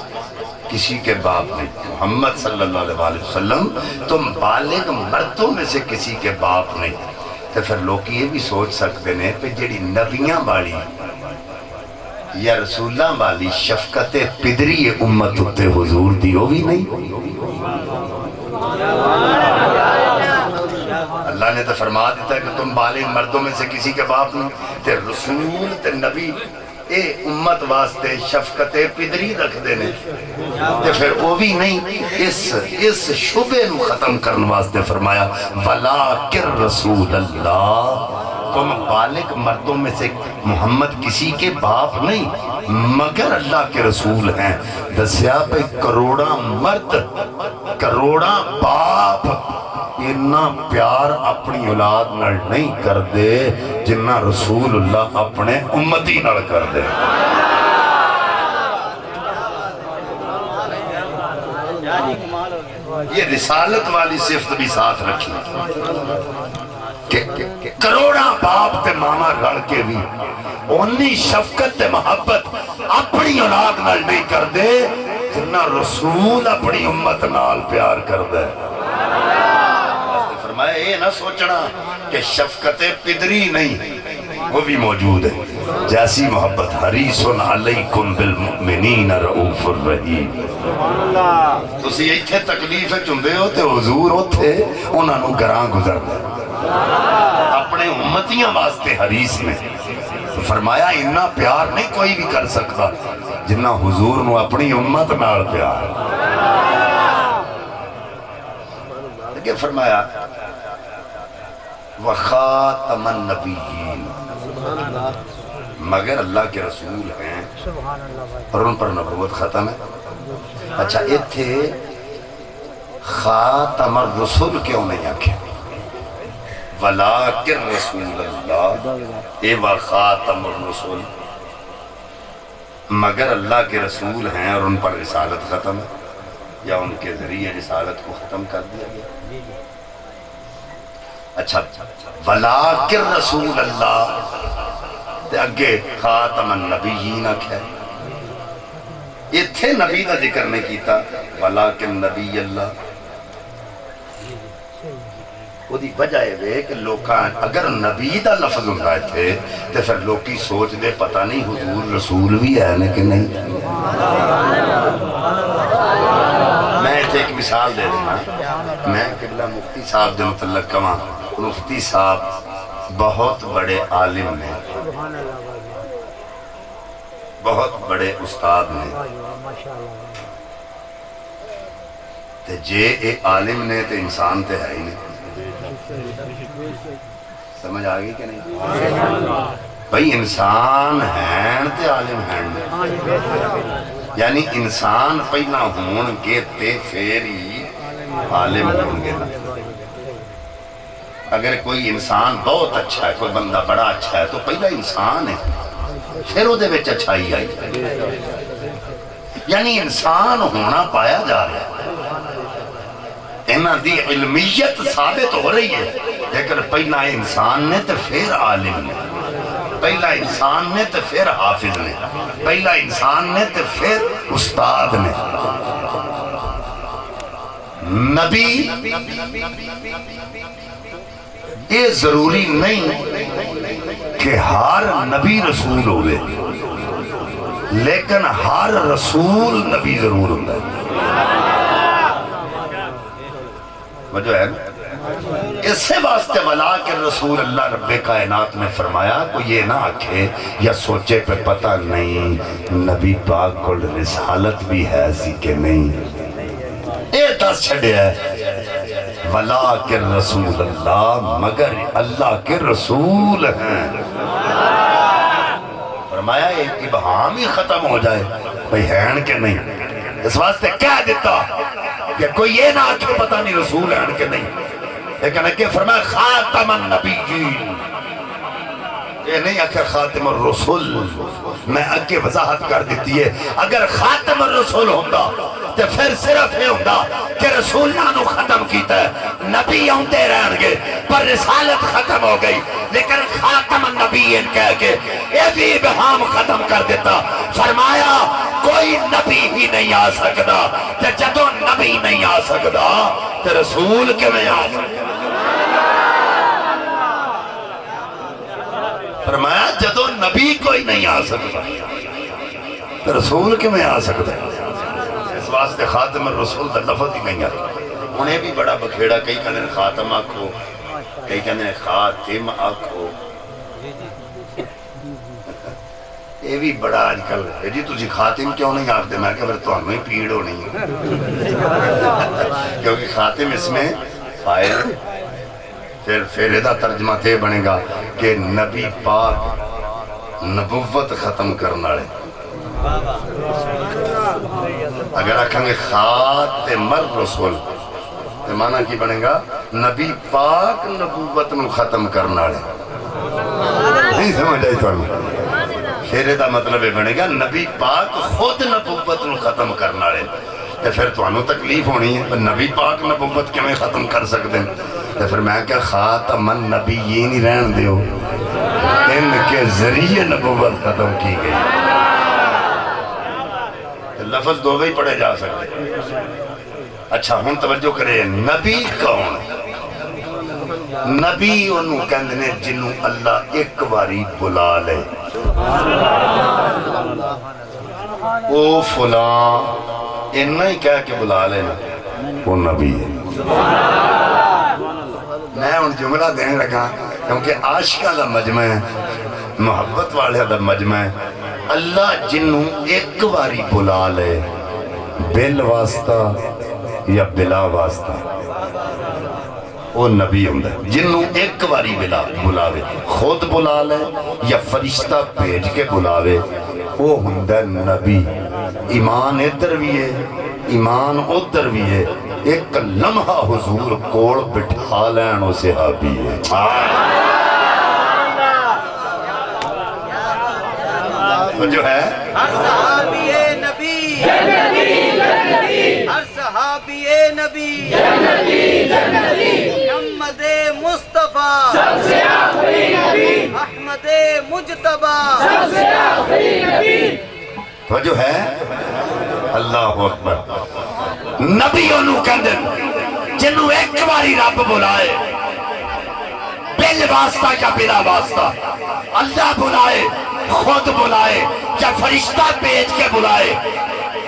[SPEAKER 1] کسی کے باپ نہیں. محمد صلی اللہ علیہ وسلم تم بالغ مردوں میں سے کسی کے باپ نہیں. تو پھر لوگ یہ بھی سوچ سکتے ہیں کہ جڑی نبیاں والی یا رسولاں والی شفقت پدری امت ہوتے حضور دی وہ بھی نہیں. اللہ نے تو فرما دیتا ہے کہ تم بالغ مردوں میں سے کسی کے باپ نہیں. تے رسول تے نبی اے امت واسطے شفقت پدری رکھ دینے تے پھر وہ بھی نہیں. اس شبے نو ختم کرنے واسطے فرمایا وَلَٰكِن رسول اللہ تم بالغ مردوں میں سے محمد کسی کے باپ نہیں مگر اللہ کے رسول ہیں. دسیا پہ کروڑا مرد کروڑا باپ اتنا پیار اپنی اولاد نال نہیں کر دے جنہ رسول اللہ اپنے امتی نال کر دے. یہ رسالت والی صفت بھی ساتھ رکھی کہ کروڑا باپ تے ماما رل کے بھی اونی شفقت تے محبت اپنی اولاد نال نہیں کر دے جنہ رسول اپنی امت نال پیار کر دے. فرمایا یہ نہ سوچنا کہ شفقت پدری نہیں وہ بھی موجود ہے. جیسی محبت حریص علیکم بالمؤمنین رؤوف الرحیم. تسی ایتھے تکلیف چندے ہو تے حضور ہوتے انہاں نو گراں گزر دے اپنے امتیاں واسطے حریص میں. فرمایا اتنا پیار نہیں کوئی بھی کر سکتا جنہ حضور نو اپنی امت نال پیار. کہ فرمایا وَخَاتَمَ النَّبِيِّينَ مگر اللہ کے رسول ہیں اور ان پر نبوت ختم ہے. اچھا اتھے خاتم الرسول کیوں نہیں آکھیں؟ وَلَٰكِن رسول اللہ اے وَخَاتَمُ الرسول مگر اللہ کے رسول ہیں اور ان پر رسالت ختم ہے یا ان کے ذریعے رسالت کو ختم کر دیا گیا. اچھا وَلَٰكِن رسول اللہ تے اگے خاتم النبیین ہے. اتھے نبی دا ذکر نہیں کیتا وَلَٰكِن نبی اللہ. وہ دی وجہ ہے کہ لوکاں اگر نبی دا لفظ ہوتا تھے تو پھر لوکی سوچ دے پتہ نہیں حضور رسول بھی ہے لیکن نہیں. میں ایک مثال دے دینا. میں قبلہ مفتی صاحب دے متعلق کہاں مفتی صاحب بہت بڑے عالم نے بہت بڑے استاد نے تے جے اے عالم نے تے انسان تے ہے ہی نہیں. سمجھ آگئی کہ نہیں؟ بھئی انسان ہیں تے عالم ہیں یعنی انسان پہلا ہون گے تے پھیری عالم ہون گے. اگر کوئی انسان بہت اچھا ہے کوئی بندہ بڑا اچھا ہے تو پہلا انسان ہے پھر وہ دے وچ اچھائی آئی. یعنی انسان ہونا پایا جا رہا ہے انہاں دی علمیت ثابت ہو رہی ہے لیکن پہلا انسان نے تو پھر عالم نے پہلا انسان نے تو پھر حافظ نے پہلا انسان نے تو پھر استاد نے. نبی یہ ضروری نہیں کہ ہر نبی رسول ہوئے لیکن ہر رسول نبی ضرور ہوتا ہے. وجہ ہے اسے واسطے ولا کے رسول اللہ رب کائنات نے فرمایا کوئی یہ نہ آکھے یا سوچے پہ پتہ نہیں نبی پاک کو رسالت بھی ہے سی کہ نہیں، اے دس چھڑے ہے ولا کے رسول اللہ، مگر اللہ کے رسول ہیں۔ فرمایا ایک ابہام ہی ختم ہو جائے بھئی ہیں کہ نہیں، اس واسطے کہہ دیتا کہ کوئی یہ نہ آکھے پتہ نہیں رسول ہیں کہ نہیں، لیکن اگر فرمایا خاتم النبیین، یہ نہیں آکھے خاتم الرسول، میں اگے وضاحت کر دیتی ہے اگر خاتم الرسول ہوتا تو پھر صرف یہ ہوتا کہ رسول نانو ختم کیتا ہے، نبی ہوندے رہن گے پر رسالت ختم ہو گئی، لیکن خاتم النبیین کہہ کے یہ بھی ابہام ختم کر دیتا، فرمایا کوئی نبی ہی نہیں آ سکتا، تو جدوں نبی نہیں آ سکتا تو رسول کے میں آ سکتا۔ فرمایا جدوں نبی کوئی نہیں آ سکتا تو رسول کے میں آ سکتا ہے، اس واسطے خاتم الرسول دا لفظ ہی نہیں آتا۔ انہیں بھی بڑا بکھیڑا، کئی کہنے خاتم آکھو، کئی کہنے خاتم آکھو، یہ بھی بڑا آج کل ہے جی تجھے خاتم کیوں نہیں آکھتے، میں کہ تو ہمیں پیڑ ہو نہیں ہے کیونکہ خاتم اس میں فائل، پھر ادھا ترجمہ تے بنے گا کہ نبی پاک نبوت ختم کرنا رہے۔ اگر آکھیں گے خاتم الرسول تو معنی کی بنے گا نبی پاک نبوت نو ختم کرنا رہے، نہیں سمجھ آئی تو پھر دا مطلب بنے گا نبی پاک خود نبوت نو ختم کرنا رہے، تو پھر تو انہوں تکلیف ہونی ہے نبی پاک نبوت کیوں ختم کر سکتے ہیں، تو پھر میں کہ خاتم النبیین ہی رہن دیو، ان کے ذریعے نبوت ختم کی گئی، لفظ دو ہی پڑھے جا سکتے۔ اچھا ہم توجہ کریں نبی کون؟ نبی انہوں کہندنے جنہوں اللہ ایک باری بلا لے، او فلاں انہوں ہی کہہ کے بلا لینا وہ نبی ہے۔ میں ان جملہ دین لگا کیونکہ عاشقہ دا مجمع ہے، محبت والے دا مجمع ہے، اللہ جنہوں ایک باری بلا لے بل واسطہ یا بلا واسطہ وہ نبی ہوندہ ہے، جنہوں ایک باری بلاوے خود بلا لے یا فرشتہ بھیج کے بلاوے وہ ہوندہ نبی۔ ایمان ادھر بھی ہے ایمان ادھر بھی ہے، ایک لمحہ حضور کوڑ بٹھا لین اسے صحابی ہے۔ تو جو ہے
[SPEAKER 2] ہر صحابی نبی ہر صحابی نبی محمد مصطفیٰ سب سے آخری نبی، احمد مجتبیٰ سب سے آخری نبی۔
[SPEAKER 1] تو جو ہے اللہ اکبر، نبی انہوں کہندن جنہوں ایک باری رب بلائے بل واسطہ یا بلا واسطہ، اللہ بلائے خود بلائے یا فرشتہ بھیج کے بلائے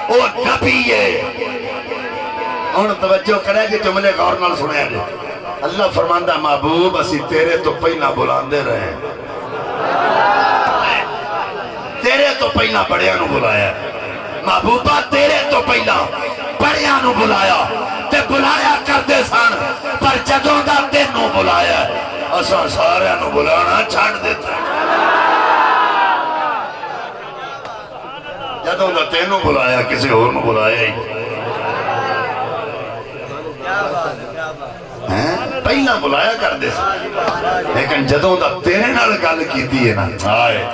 [SPEAKER 1] وہ نبی ہے۔ ان توجہ کرے کہ جملے غور نال سنے ہیں، اللہ فرماندہ محبوب اسی تیرے تو پہلا بلاندے رہے ہیں، تیرے تو پہلا بڑیاں نو بلایا، محبوبہ تیرے تو پہلا بڑیاں نو بلایا تے بلایا کردے سن، پر جدوں دا تینوں بلایا اساں سارے نو بلانا چھڑ دیتا، جدوں دا تینوں بلایا کسی اور نو بلایا ہی پہلا بلایا کردے سن، لیکن جدوں دا تیرے نال گل کیتی ہے نا آئے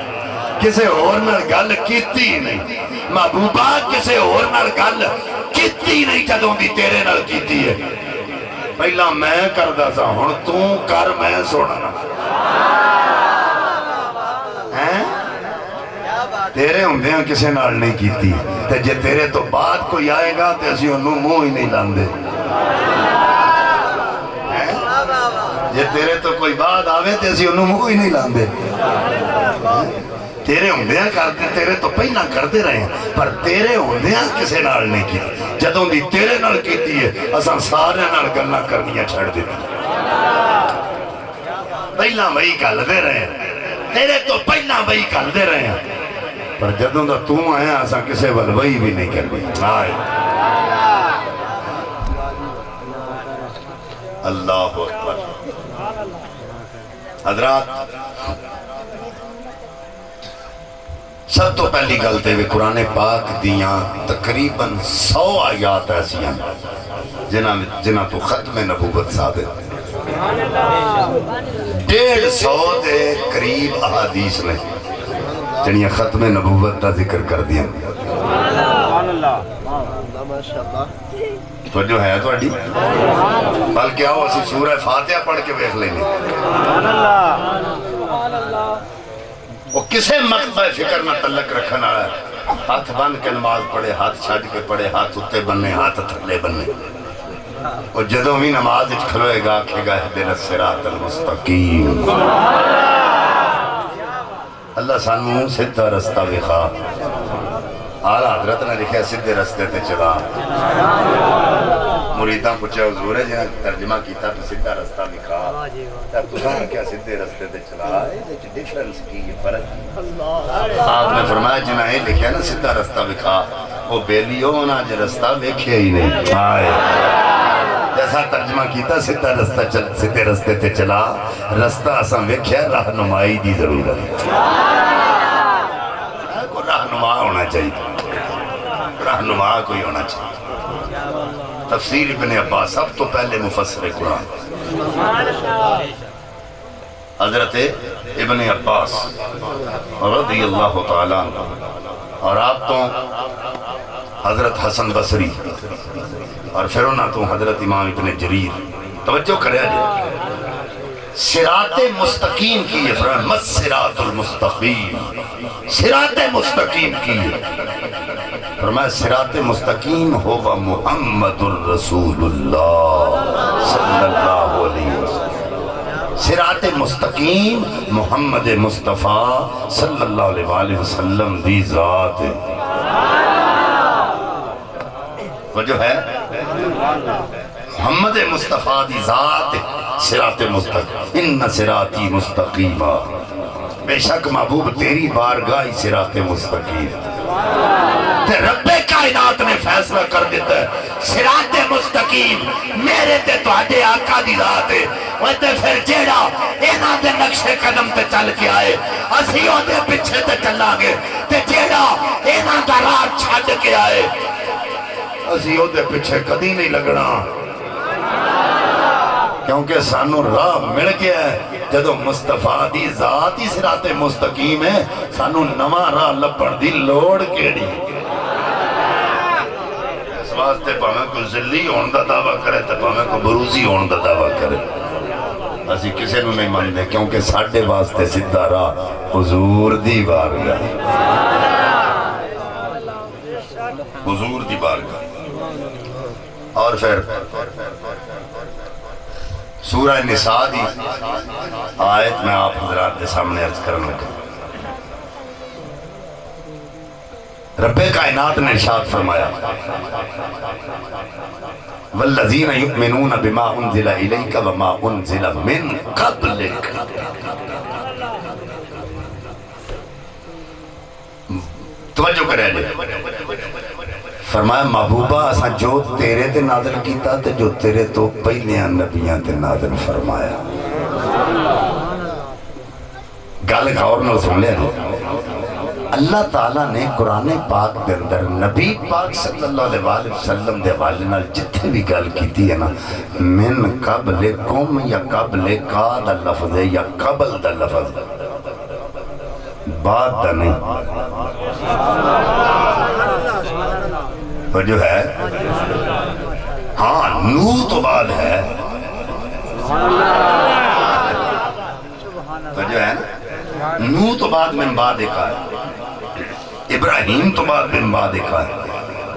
[SPEAKER 1] کسے اور نال گل کیتی نہیں، محبوبہ کسے اور نال گل کیتی نہیں جدوں دی تیرے نال کیتی ہے، پہلا میں کردہ سا ہن تو کر میں سوڑنا، تیرے ہوندے ہیں کسے نال نہیں کیتی، تے جے تیرے تو بعد کوئی آئے گا تے اسی انہوں منہ ہی نہیں لاندے، جے تیرے تو کوئی بعد آوے تے اسی انہوں منہ ہی نہیں لاندے، تیرے ہوندیاں کرتے تیرے تو پہلا کرتے رہے ہیں پر تیرے ہوندیاں کسے نال نہیں کی جدوں دی تیرے نال کیتی ہے اساں سارے نال گلاں کرنیاں چھڑ دیتی پہلا وہی کردے رہے ہیں تیرے تو پہلا وہی کردے رہے ہیں پر جدوں دا تو آیا اساں کسے ول وہی بھی نہیں کرنی آئے اللہ اکبر حضرات سب تو پہلی گلتے ہوئے قرآن پاک دیاں تقریباً 100 آیات ایسی ہیں جنہ تو ختم نبوت ثابت 150 دے قریب احادیث نے جنہیں ختم نبوت کا ذکر کر دیا تو جو ہے تو اڈی بلکہ آؤ اسی سورہ فاتحہ پڑھ کے بیخ لینے وہ کسے مقبہ فکر نہ تلک رکھنا ہے ہاتھ بن کے نماز پڑھے ہاتھ چھاڑ کے پڑھے ہاتھ اتے بننے ہاتھ تھلے بننے اور جدوں بھی نماز کھلوئے گا کہ گا اہدنا الصراط المستقیم اللہ سانو سدھا رستہ بخا آلہ حضرت نے لکھا سدھے رستے تے چلا مریداں پوچھا حضور ہے جنہاں ترجمہ کیتا تو سدھا رستہ بخا تب تو کہا کیا سدھے رستے تے چلا ڈیفرنس کی یہ فرق آپ نے فرمایا جنہاں یہ لکھا نا سدھا رستہ بخا وہ بیلیوں ہونا جو رستہ دیکھے ہی نہیں آئے جیسا ترجمہ کیتا سدھے رستے تے چلا رستہ اساں ویکھیا رہنمائی دی ضرورت کوئی رہنما ہونا چاہیے رہنما کوئی ہونا چاہیے تفسیر ابن عباس سب تو پہلے مفسر قرآن حضرت ابن عباس رضی اللہ تعالیٰ عنہ اور آپ تو حضرت حسن بصری اور پھر انہاں تو حضرت امام ابن جریر توجہ کرے آجے صراط مستقیم کی یہ فرمان مس صراط المستقیم صراط مستقیم کی فرمایا صراط مستقیم ہوا محمد الرسول اللہ صلی اللہ علیہ وسلم صراط مستقیم محمد مصطفیٰ صلی اللہ علیہ وآلہ وسلم دی ذات وہ جو ہے محمد مصطفیٰ دی ذات صراط مستقیم ان صراطی مستقیمہ بے شک محبوب تیری بارگاہ صراط مستقیم تے رب کائنات نے فیصلہ کر دیتا ہے صراط مستقیم میرے تے تو آڈے آقا دی ذات ہے وہ تے پھر جیڑا اینا دے نقش قدم تے چل کے آئے اسیوں دے پچھے تے چلا گے تے جیڑا اینا دا راہ چھاڑ کے آئے اسیوں دے پچھے کدی نہیں لگنا کیونکہ سانو راہ مل گیا ہے جدو مصطفیٰ دی ذات ہی صراط مستقیم ہے سانو نواں راہ لپڑ دی لوڑ کیڑی اس واسطے پاہمیں کو ذلی ہون دا دعویٰ کرے تو پاہمیں کو بروزی ہون دا دعویٰ کرے اسی کسے نو نہیں ماندے کیونکہ ساڑھے واسطے سدھا راہ حضور دی بارگاہ حضور دی بارگاہ اور پھر سورہ نساء دی آیت میں آپ حضرات کے سامنے عرض کرنے لگا رب کائنات نے ارشاد فرمایا والذین یؤمنون بما انزل الیک وما انزل من قبلک توجہ کرے لے فرمایا محبوبہ اساں جو تیرے تے نازل کیتا تے جو تیرے تو پہلیاں نبیاں تے نازل فرمایا گل غور نال سن لیا اللہ تعالیٰ نے قرآن پاک دے اندر نبی پاک صلی اللہ علیہ وآلہ وسلم دے حوالے نال جتھے بھی گل کیتی ہے نا من قبلکم یا قبل کا دا لفظ ہے یا قبل دا لفظ بعد دا نہیں وہ جو ہے ہاں نو تو بعد ہے وہ جو ہے نو تو بعد من بعد ایک ہے ابراہیم تو بعد من بعد ایک ہے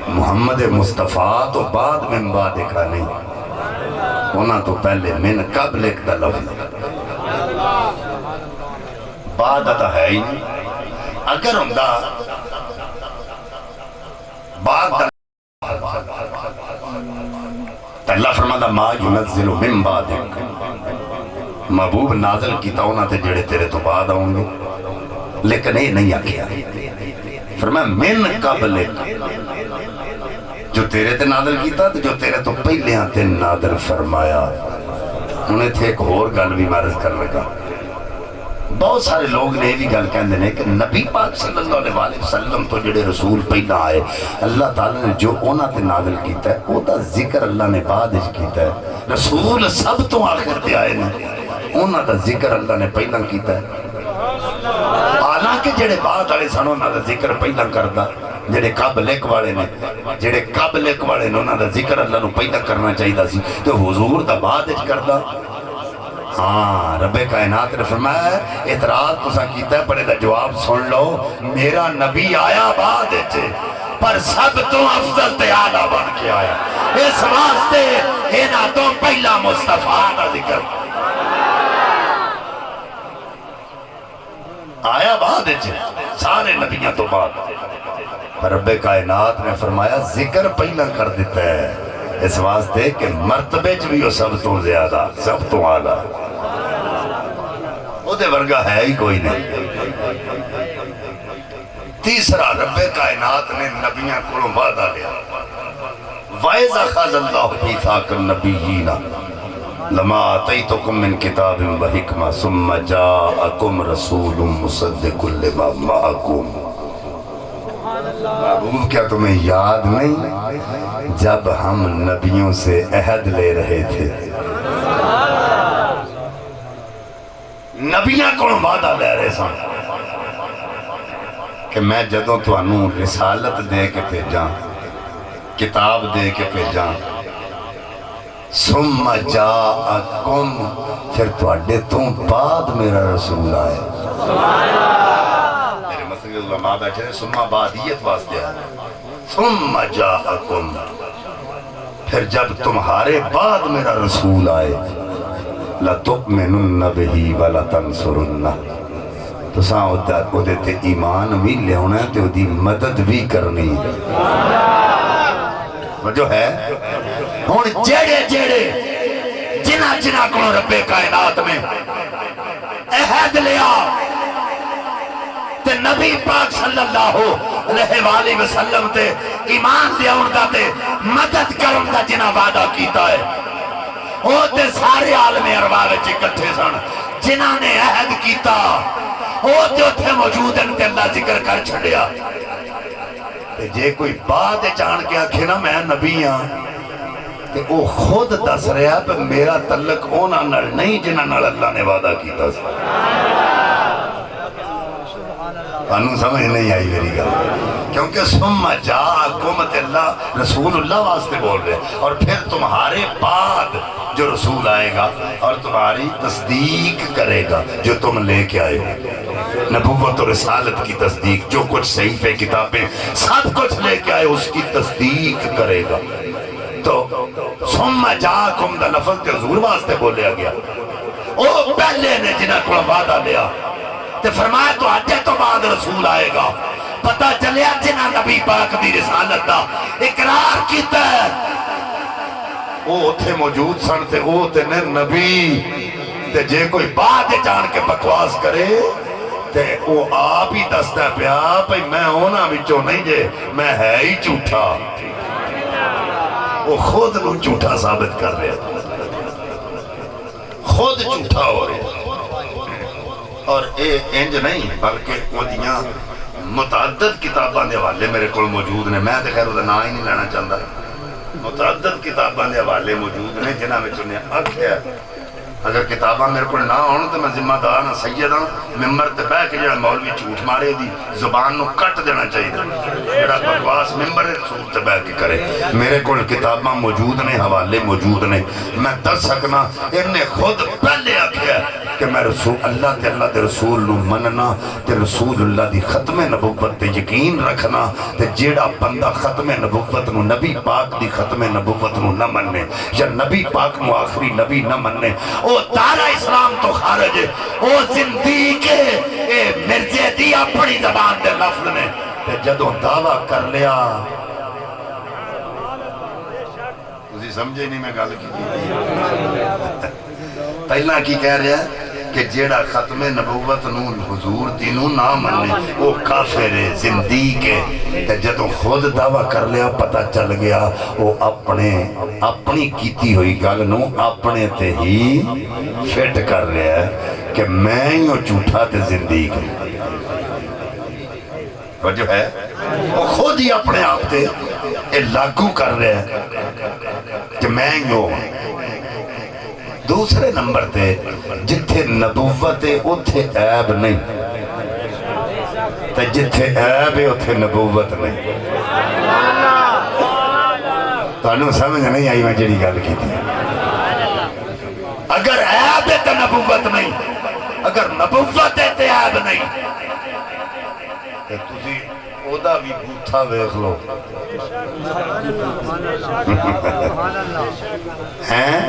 [SPEAKER 1] محمد مصطفیٰ تو بعد من بعد ایک ہے نہیں ہونا تو پہلے من قبل ایک دا لفظ بعد اتا ہے ہی اگر ہوندہ بعد اللہ فرماتا ما ينزل من بعدک محبوب نازل کیتا ہونا تے جڑے تیرے تو بعد آؤں گے لیکن یہ نہیں آکھیا فرمایا من قبلک جو تیرے تے نازل کیتا جو تیرے تو پہلے آتے نازل فرمایا انہیں تھے ایک اور گل بھی معرض کر لگا بہت سارے لوگ نے بھی گل کہندے نے کہ نبی پاک صلی اللہ علیہ وسلم تو جڑے رسول پہلا آئے اللہ تعالیٰ نے جو اونا تے نازل کیتا ہے او دا ذکر اللہ نے بعد اچ کیتا ہے رسول سب تو آخر تے آئے نے اونا دا ذکر اللہ نے پہلا کیتا ہے حالانکہ جڑے بعد والے سن اونا دا ذکر پہلا کردا جڑے قبلک والے نے اونا دا ذکر اللہ نو پہلا کرنا چاہیدا سی تے حضور دا بعد اچ کردا ہاں رب کائنات نے فرمایا اعتراض تسا کیتا ہے پر دا جواب سن لو میرا نبی آیا بعد اچ پر سب تو افضل تے اعلیٰ بن کے آیا اس واسطے انہاں تو پہلا مصطفیٰ دا ذکر آیا بعد اچ سارے نبیوں تو بعد پر رب کائنات نے فرمایا ذکر پہلا کر دیتا ہے اس واسطے کہ مرتبے چ بھی وہ سب تو زیادہ سب تو اعلیٰ وہ دے ورگا ہے ہی کوئی نہیں تیسرا رب کائنات نے نبیاں کو وعدہ لیا وَإِذْ أَخَذَ اللَّهُ مِيثَاقَ النَّبِيِّينَ لَمَا آتَيْتُكُم مِّن كِتَابٍ وَحِكْمَةٍ ثُمَّ جَاءَكُمْ رَسُولٌ مُصَدِّقٌ لِّمَا مَعَكُمْ محبوب کیا تمہیں یاد نہیں جب ہم نبیوں سے عہد لے رہے تھے نبیاں کو وعدہ لے رہے سن کہ میں جدوں تو انہوں رسالت دے کے بھیجاں کتاب دے کے بھیجاں ثم جاءکم پھر تواڈے تو بعد میرا رسول آئے میرے مسئلے علماء بیٹھے ثم بعدیت واسطے آئے ثم جاءکم پھر جب تمہارے بعد میرا رسول آئے لَتُؤْمِنُنَّ بِهِ وَلَتَنْصُرُنَّ تو ساں ادھے تے ایمان بھی لے ہونا ہے تے ادھی مدد بھی کرنی وہ جو ہے ہون جیڑے جنہ کو رب کائنات میں عہد لیا تے نبی پاک صلی اللہ علیہ وآلہ وسلم تے ایمان دیا انتا تے مدد کرن دا جنہ وعدہ کیتا ہے وہ تے سارے عالم ارواح وچ اکٹھے سن جنہ نے عہد کیتا وہ تے اتھے موجود ہیں تے اللہ ذکر کر چھڑیا تے جے کوئی بات جان کے آکھے نا میں نبی ہاں تے وہ خود دس رہا پہ میرا تعلق اونا نال نہیں جنہ نال اللہ نے وعدہ کیتا انہوں سمجھ نہیں آئی میری گل کیونکہ ثم جاءکم تے اللہ رسول اللہ واسطے بول رہے اور پھر تمہارے بعد جو رسول آئے گا اور تمہاری تصدیق کرے گا جو تم لے کے آئے ہو نبوت و رسالت کی تصدیق جو کچھ صحیفے کتابیں سب کچھ لے کے آئے اس کی تصدیق کرے گا تو ثم جاءکم دا لفظ کے حضور واسطے بولیا گیا او پہلے نے جنہ کو وعدہ لیا تے فرمایا تو آجے تو بعد رسول آئے گا پتہ چلیا جنہ نبی پاک دی رسالت دا اقرار کیتا ہے وہ تھے موجود سن تے وہ تے نبی تے جے کوئی بات جان کے بکواس کرے تے وہ آپ ہی دستا پیا پہ میں ہونا بچوں نہیں جے میں ہے ہی جھوٹا وہ خود نو جھوٹا ثابت کر رہے خود جھوٹا ہو رہے اور اے انج نہیں بلکہ وہ دیاں متعدد کتاباں دے حوالے میرے کول موجود نے میں تے خیر وہ نام ہی نہیں لینا چاہتا متعدد کتاباں دے حوالے موجود نے جنہاں میں چنے آکھیا اگر کتاباں میرے کو نہ ہون تو میں ذمہ دار نہ سید ہوں ممبر تے بیٹھ کے جڑا مولوی جھوٹ مارے دی زبان نو کٹ دینا چاہیے جڑا بکواس ممبر رسول تے بیٹھ کے کرے میرے کول کتاباں موجود نے حوالے موجود نے میں دس سکنا انہیں خود پہلے لکھیا کہ میں رسول اللہ تے اللہ دے رسول نو مننا تے رسول اللہ دی ختم نبوت تے یقین رکھنا تے جیڑا بندہ ختم نبوت نو نبی پاک دی ختم نبوت نو نہ مننے یا نبی پاک نو آخری نبی نہ مننے او دارہ اسلام تو خارج ہے او زندیق ہے اے مرزے دی اپنی زبان دے لفظ نے تے جدوں دعویٰ کر لیا تسی سمجھے نہیں میں گل کی پہلا کی کہہ رہا ہے کہ جیڑا ختم نبوت نو حضور دینوں نہ مننے وہ کافر ہے زندیق ہے تے جدوں خود دعویٰ کر لیا پتہ چل گیا وہ اپنی کیتی ہوئی گل نو اپنے تے ہی فٹ کر رہا ہے کہ میں ہی وہ جھوٹا تے زندیق ہوں جو ہے وہ خود ہی اپنے آپ تے لاگو کر رہا ہے کہ میں ہی ہوں دوسرے نمبر تے جتھے نبوت ہے اتھے عیب نہیں تے جتھے عیب ہے اتھے نبوت نہیں تو انہوں سمجھ نہیں آئی میں جڑی گل کی تھی اگر عیب ہے تو نبوت نہیں اگر نبوت ہے تو عیب نہیں تے تسی اودا بھی بوتھا ویکھ لو ہیں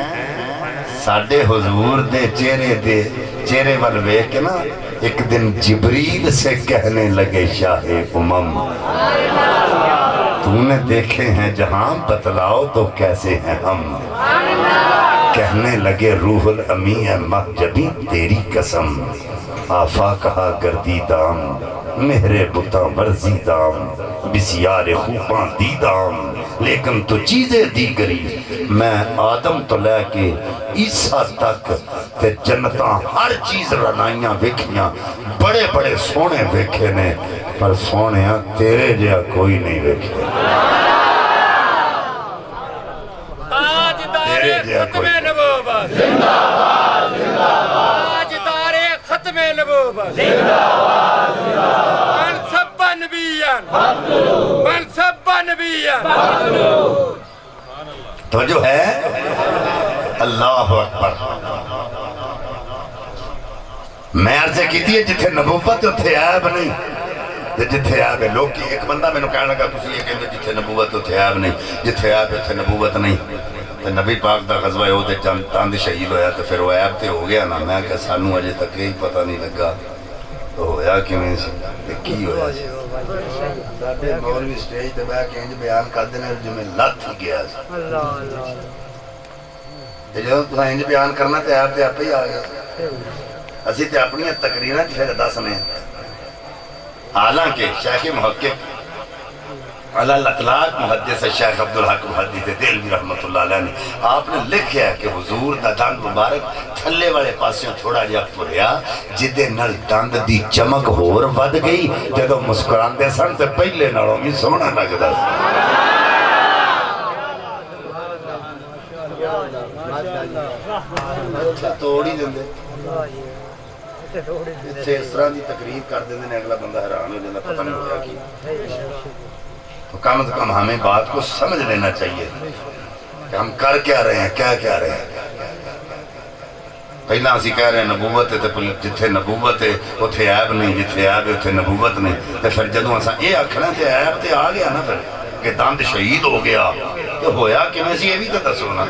[SPEAKER 1] ساڑھے حضور دے چہرے وال ویکھ کے نا ایک دن جبریل سے کہنے لگے شاہ امم تو نے دیکھے ہیں جہاں بتلاؤ تو کیسے ہیں ہم کہنے لگے روح الامی ہے محجبی تیری قسم آفا کہا گردی دام مہرے بتاں ورزی دام بسیار خوباں دی دام لیکن تو چیزیں دیگری میں آدم تو لے کے عیسیٰ تک تے جنتاں ہر چیز رنائیاں وکھیاں بڑے بڑے سونے وکھے نے پر سونیاں تیرے جہاں کوئی نہیں وکھے تیرے جہاں کوئی
[SPEAKER 3] زندہ باد تاجدار ختم نبوت من سب نبیان من سب نبیان
[SPEAKER 1] تو جو ہے اللہ اکبر میں عرضے کی تھی جتھے نبوت اتھے عیب نہیں جتھے عیب ہے لوگ کی ایک بندہ میں نے کہنے لگا تسی یہ کہتے جتھے نبوت اتھے عیب نہیں جتھے عیب اتھے نبوت نہیں تو نبی پاک دا غزوہ ہو دے چاند شہید ہویا تو پھر وہ عیب تے ہو گیا نا میں کہ سانوں اجے تک ہی پتہ نہیں لگا تو ہویا کیوں کی ہویا ساڑھے مولوی سٹیج تے بیٹھ کے انج بیان کر دینے جو میں لت ہی گیا تے جو تو انج بیان کرنا تے آپ ہی آ گیا اسی تے اپنی تقریراں پھر دسنے حالانکہ شیخ محقق علی الاطلاق محدث شیخ عبدالحق محدث دہلوی رحمت اللہ علیہ نے آپ نے لکھیا ہے کہ حضور دا دند مبارک تھلے والے پاسوں تھوڑا جہا پھریا جدے نال دند دی چمک ہور ود گئی جدوں مسکراندے سن تے پہلے نالوں بھی سونا لگدا سی توڑ ہی دیندے اتھے اس طرح دی تقریر کر دیندے نے اگلا بندہ حیران ہو جاتا پتہ نہیں ہویا کی تو کم از کم ہمیں بات کو سمجھ لینا چاہیے کہ ہم کر کیا رہے ہیں کیا رہے ہیں پہلا اسی کہہ رہے ہیں نبوت ہے تو جتھے نبوت ہے اتھے عیب نہیں جتھے عیب ہے اتھے نبوت نہیں تو پھر جدوں اساں یہ آکھنا تے عیب تے آ گیا نا پھر کہ دند شہید ہو گیا تو ہویا کہ میں سی یہ بھی تو دسو نا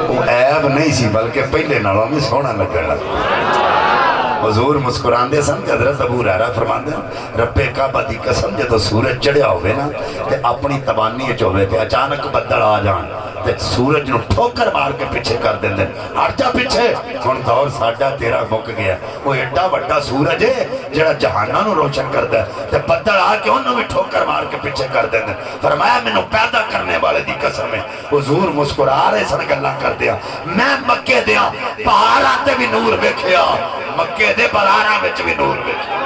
[SPEAKER 1] وہ عیب نہیں سی بلکہ پہلے نالوں میں سونا لگنا حضور مسکراندے سن کہ حضرت ابو ہریرہ فرماندے رب کعبہ دی قسم جدوں سورج چڑھیا ہوئے نا تے اپنی تبانی وچ ہوئے تے اچانک بدل آ جان تے سورج نو ٹھوکر مار کے پیچھے کر دیندے ہٹ جا پیچھے ہن دور ساڈا تیرا مک گیا وہ ایڈا بڑا سورج ہے جڑا جہاناں نو روشن کردا ہے تے بدل آ کے انہوں بھی ٹھوکر مار کے پیچھے کر دیندے فرمایا مینوں پیدا کرنے والے دی قسم ہے حضور مسکرا رہے سن گلاں کردیا میں مکے دیاں پہاڑاں تے بھی نور ویکھیا مکے دے بلاراں وچ بھی نور ویکھیا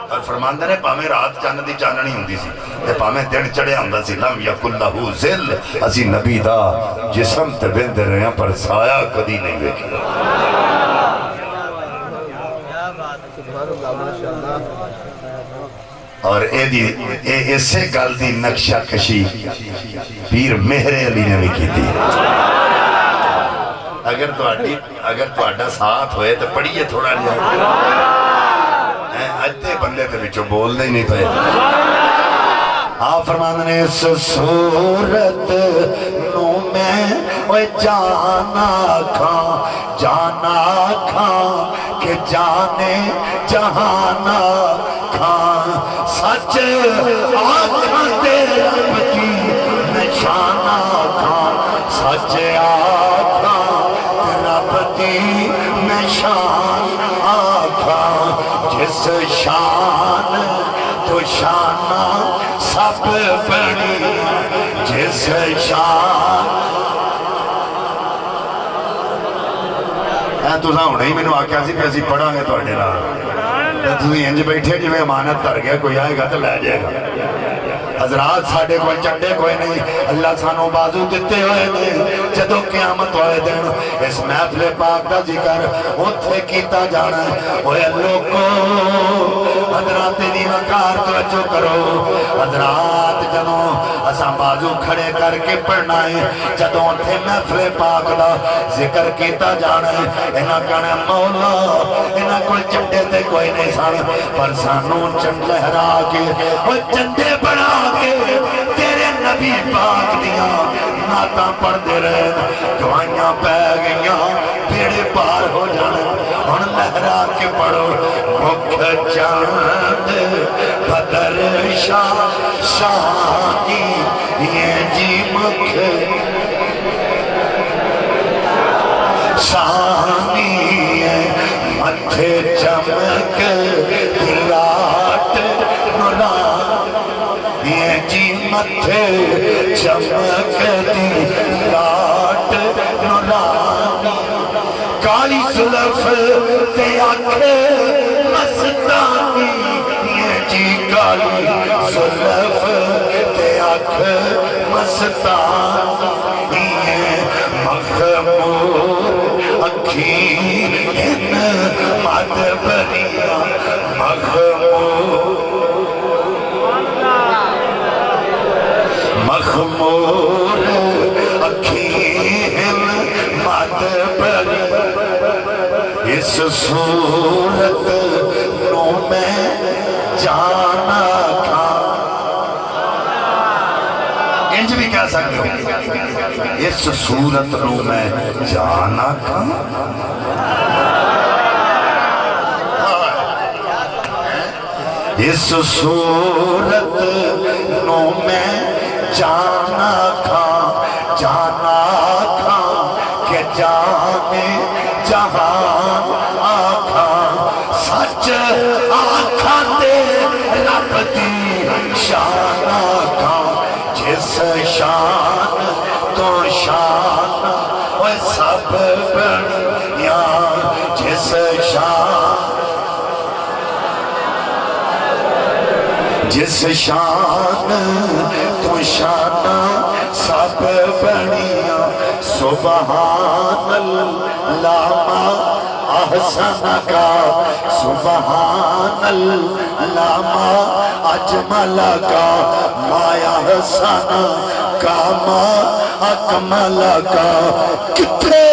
[SPEAKER 1] اور فرماندے نے پاویں رات چند دی چاننی ہوندی سی تے پاویں دن چڑھیا ہوندا سی لم یکن لہو ذل اسی نبی دا جسم تے ویندے رہے ہیں پر سایہ کدی نہیں ویکھیا اور اسے گل دی نقشہ کشی پیر مہر علی نے بھی کی تھی. اگر تہاڈا ساتھ ہوئے تو پڑھیے تھوڑا جہا. ادھے بندے تے وچوں بولدے ہی نہیں پئے. آپ فرماندے نے اس صورت نو میں جانا کھاں کہ جانے جہانا کھاں. سچ آنکھاں تے رب کی نشانہ کھاں. سچ آنکھاں تے رب کی نشان آنکھاں. جس شان تو شانہ سب بڑی. جس شان تُساں ہونے ہی مینوں آکھیا سی کہ اسی پڑھاں گے تہاڈے نال. تُسی انج بیٹھے جویں امانت دھر گیا کوئی آئے گا تو لے جائے گا. حضرات ساڈے کول چڈے کوئی نہیں. اللہ سانوں بازو دتے ہوئے نے. جدوں قیامت ہوئے دن اس محفل پاک دا ذکر اوتھے کیتا جانا ہے. اوے لوگوں حضرات دی وقار توجہ کرو. حضرات جدوں اساں بازو کھڑے کر کے پڑھنا ہے, جدوں اوتھے محفل پاک دا ذکر کیتا جانا ہے, انہاں کہنا مولا انہاں کول چڈے تے کوئی نہیں سن, پر سانوں چنڈ لہرا کے او چنڈے بنا کے تیرے نبی پاک دیاں نعتاں پڑھدے رہے. دعائیاں پہ گئیاں بیڑے پار ہو جانے. ہن لہرا کے پڑھو. مکھ چاند بدر شانی یہ جی مکھ شانی متھے چمک لاٹ نوران. یہ جی متھے چمک لاٹ نوران. کالی زلف تے اکھ مستانی. یہ جی کالی زلف تے اکھ مستانی. مخمور اکھیں مد بریاں. مخمور اکھیں مد بریاں. اس صورت نو میں جانا کھاں. انج بھی کہہ سکتے ہو اس صورت نو میں جانا کھاں. اس صورت نو میں جانا کھاں. جانا کھاں کہ جانے جہان آکھاں. سچ آکھاں تے رب دی شان آکھاں. جس شان تو شان وہ سب بڑیاں. جس شان جس شان تو شان سب بڑیاں. سبحان اللہ ما احسن کا. سبحان اللہ ما اجمل کا. ما احسن کا ما اکمل کا. کتھے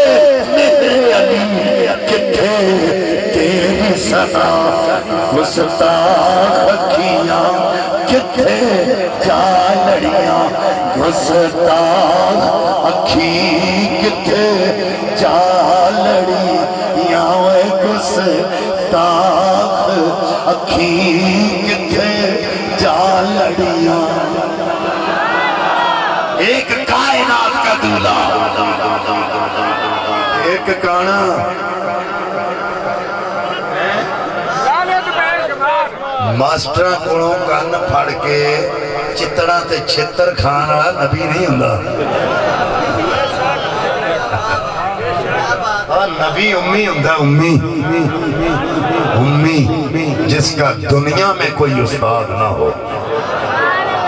[SPEAKER 1] میرے علی کتھے تیری ثنا. گستاخ اکھیاں کتھے جا لڑیاں. گستاخ اکھیں کتھے جا لڑیاں. اوے گستاخ اکھیں کتھے جا لڑیاں. ایک کائنات کا دولہ ایک کانا ماسٹر کولوں کان پھڑ کے چتڑا تے چھتر کھان والا نبی نہیں ہوندا. نبی امی ہوندا. امی جس کا دنیا میں کوئی استاد نہ ہو,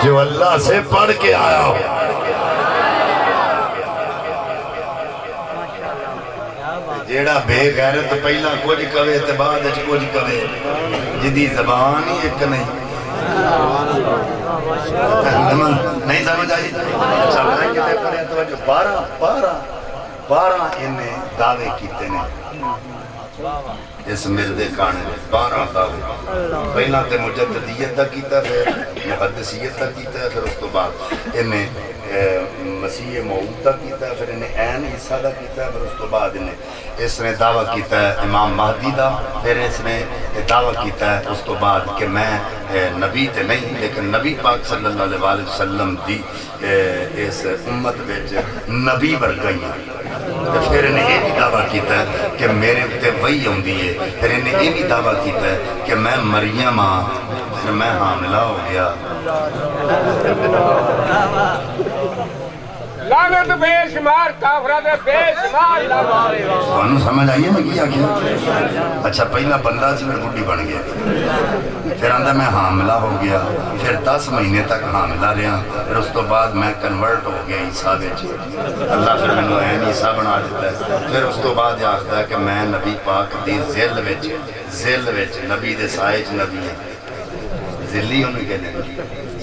[SPEAKER 1] جو اللہ سے پڑھ کے آیا ہو. جیڑا بے غیرت پہلا کچھ کہے تے بعد کچھ کہے, جدی زبان ہی ایک نہیں. نہیں سمجھ آئی؟ اچھا میں کہتے کریں توجہ 12 انہیں دعوے کیتے نے اس مردے کانے 12 دعوے پہلا تے مجددیت دا کیتا پھر محدثیت دا کیتا پھر اس تو بعد انہیں مسیح موعود دا کیتا پھر انہیں عین عیسیٰ دا کیتا پھر اس تو بعد انہیں اس نے دعویٰ کیتا ہے امام مہدی دا پھر اس نے دعویٰ کیتا ہے اس تو بعد کہ میں نبی تے نہیں لیکن نبی پاک صلی اللہ علیہ وسلم دی اس امت بچ نبی ورگائی ہیں پھر انہیں یہ بھی دعویٰ کیتا ہے کہ میرے تے وہی ہوندی ہے پھر انہیں یہ بھی دعویٰ کیتا ہے کہ میں مریم ہاں پھر میں حاملہ ہو گیا
[SPEAKER 3] لعنت بے شمار کافرہ دے بے شمار
[SPEAKER 1] انہوں سمجھ آئیے میں کیا کیا اچھا پہلا بندہ سے میں بڑی بن گیا پھر اندر میں حاملہ ہو گیا پھر 10 مہینے تک حاملہ رہا پھر اس تو بعد میں کنورٹ ہو گیا عیسیٰ وچ اللہ پھر میں نے عین عیسیٰ بنا دیتا ہے پھر اس تو بعد یہ آخر ہے کہ میں نبی پاک دی ذل وچ نبی دے سائے چ نبی ہے ذلی انہیں کہنے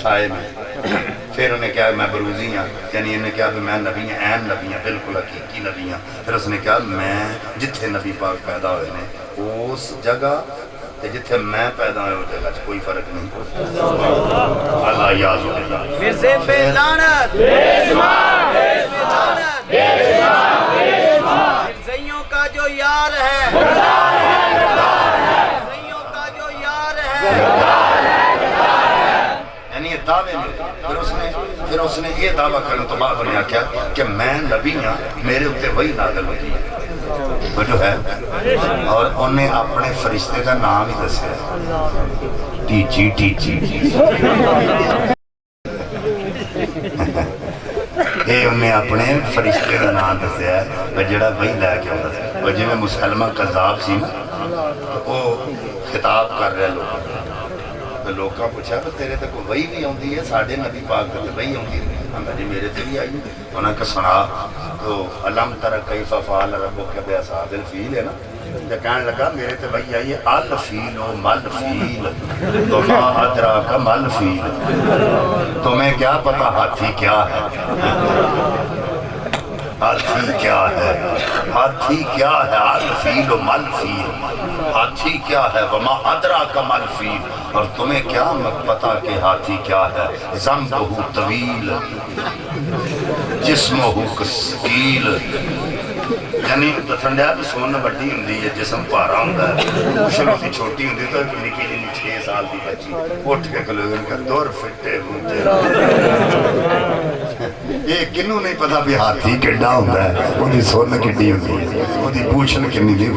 [SPEAKER 1] سائے میں پھر انہیں کہا میں بروزی ہاں یعنی انہیں کہا کہ میں نبی ہیں عین نبی ہیں بالکل حقیقی نبی ہیں پھر اس نے کہا میں جتھے نبی پاک پیدا ہوئے ہیں اس جگہ جتھے میں پیدا ہوئے اس جگہ کوئی فرق نہیں اللہ یاد ہو اللہ
[SPEAKER 2] مرزے پہ لعنت مرزیوں کا جو یار ہے مرزیوں کا جو یار ہے
[SPEAKER 1] یعنی یہ دعوے میں پھر اس نے یہ دعویٰ کرنے تو بعد انہیں کیا کہ میں نبی ہوں میرے اوپر وہی نازل ہوتی ہے وہ جو ہے اور انہیں اپنے فرشتے کا نام ہی دسیا ٹیچی یہ انہیں اپنے فرشتے کا نام دسیا ہے جڑا وہی لے کے آتا ہے وہ جی میں مسلمہ قذاب سی نا وہ خطاب کر رہے لوگ کا پوچھا کہ تیرے تک وہی بھی آتی ہے ساڑھے نبی پاک تے وہی آتی ہے جی میرے تے بھی آئی انہوں نے کہا سنا تو علم تر کیف فعل ربک باصحاب الفیل ہے نا تو کہنے لگا میرے تے وہی آئی ہے الفیل و ملفیل وما ادراک ملفیل تمہیں کیا پتا ہاتھی کیا ہے ہاتھی کیا ہے الفیل و ملفیل ہاتھی کیا ہے وما ادراک ملفیل اور تمہیں کیا پتا کہ ہاتھی کیا ہے ذنبہ طویل جسمہ ثقیل یعنی دسنڈیا بھی سون بڑی ہوندی ہے جسم پارا ہوندا ہے شروع سے چھوٹی ہوندی تو نکی جی 6 سال دی بچی اٹھ کے کلوگن کر دور فٹے مونجے یہ کنوں نہیں پتا بھی ہاتھی کیڈا ہوندا ہے اودی سون کیڈی ہوندی ہے اودی پوچھن کنی دی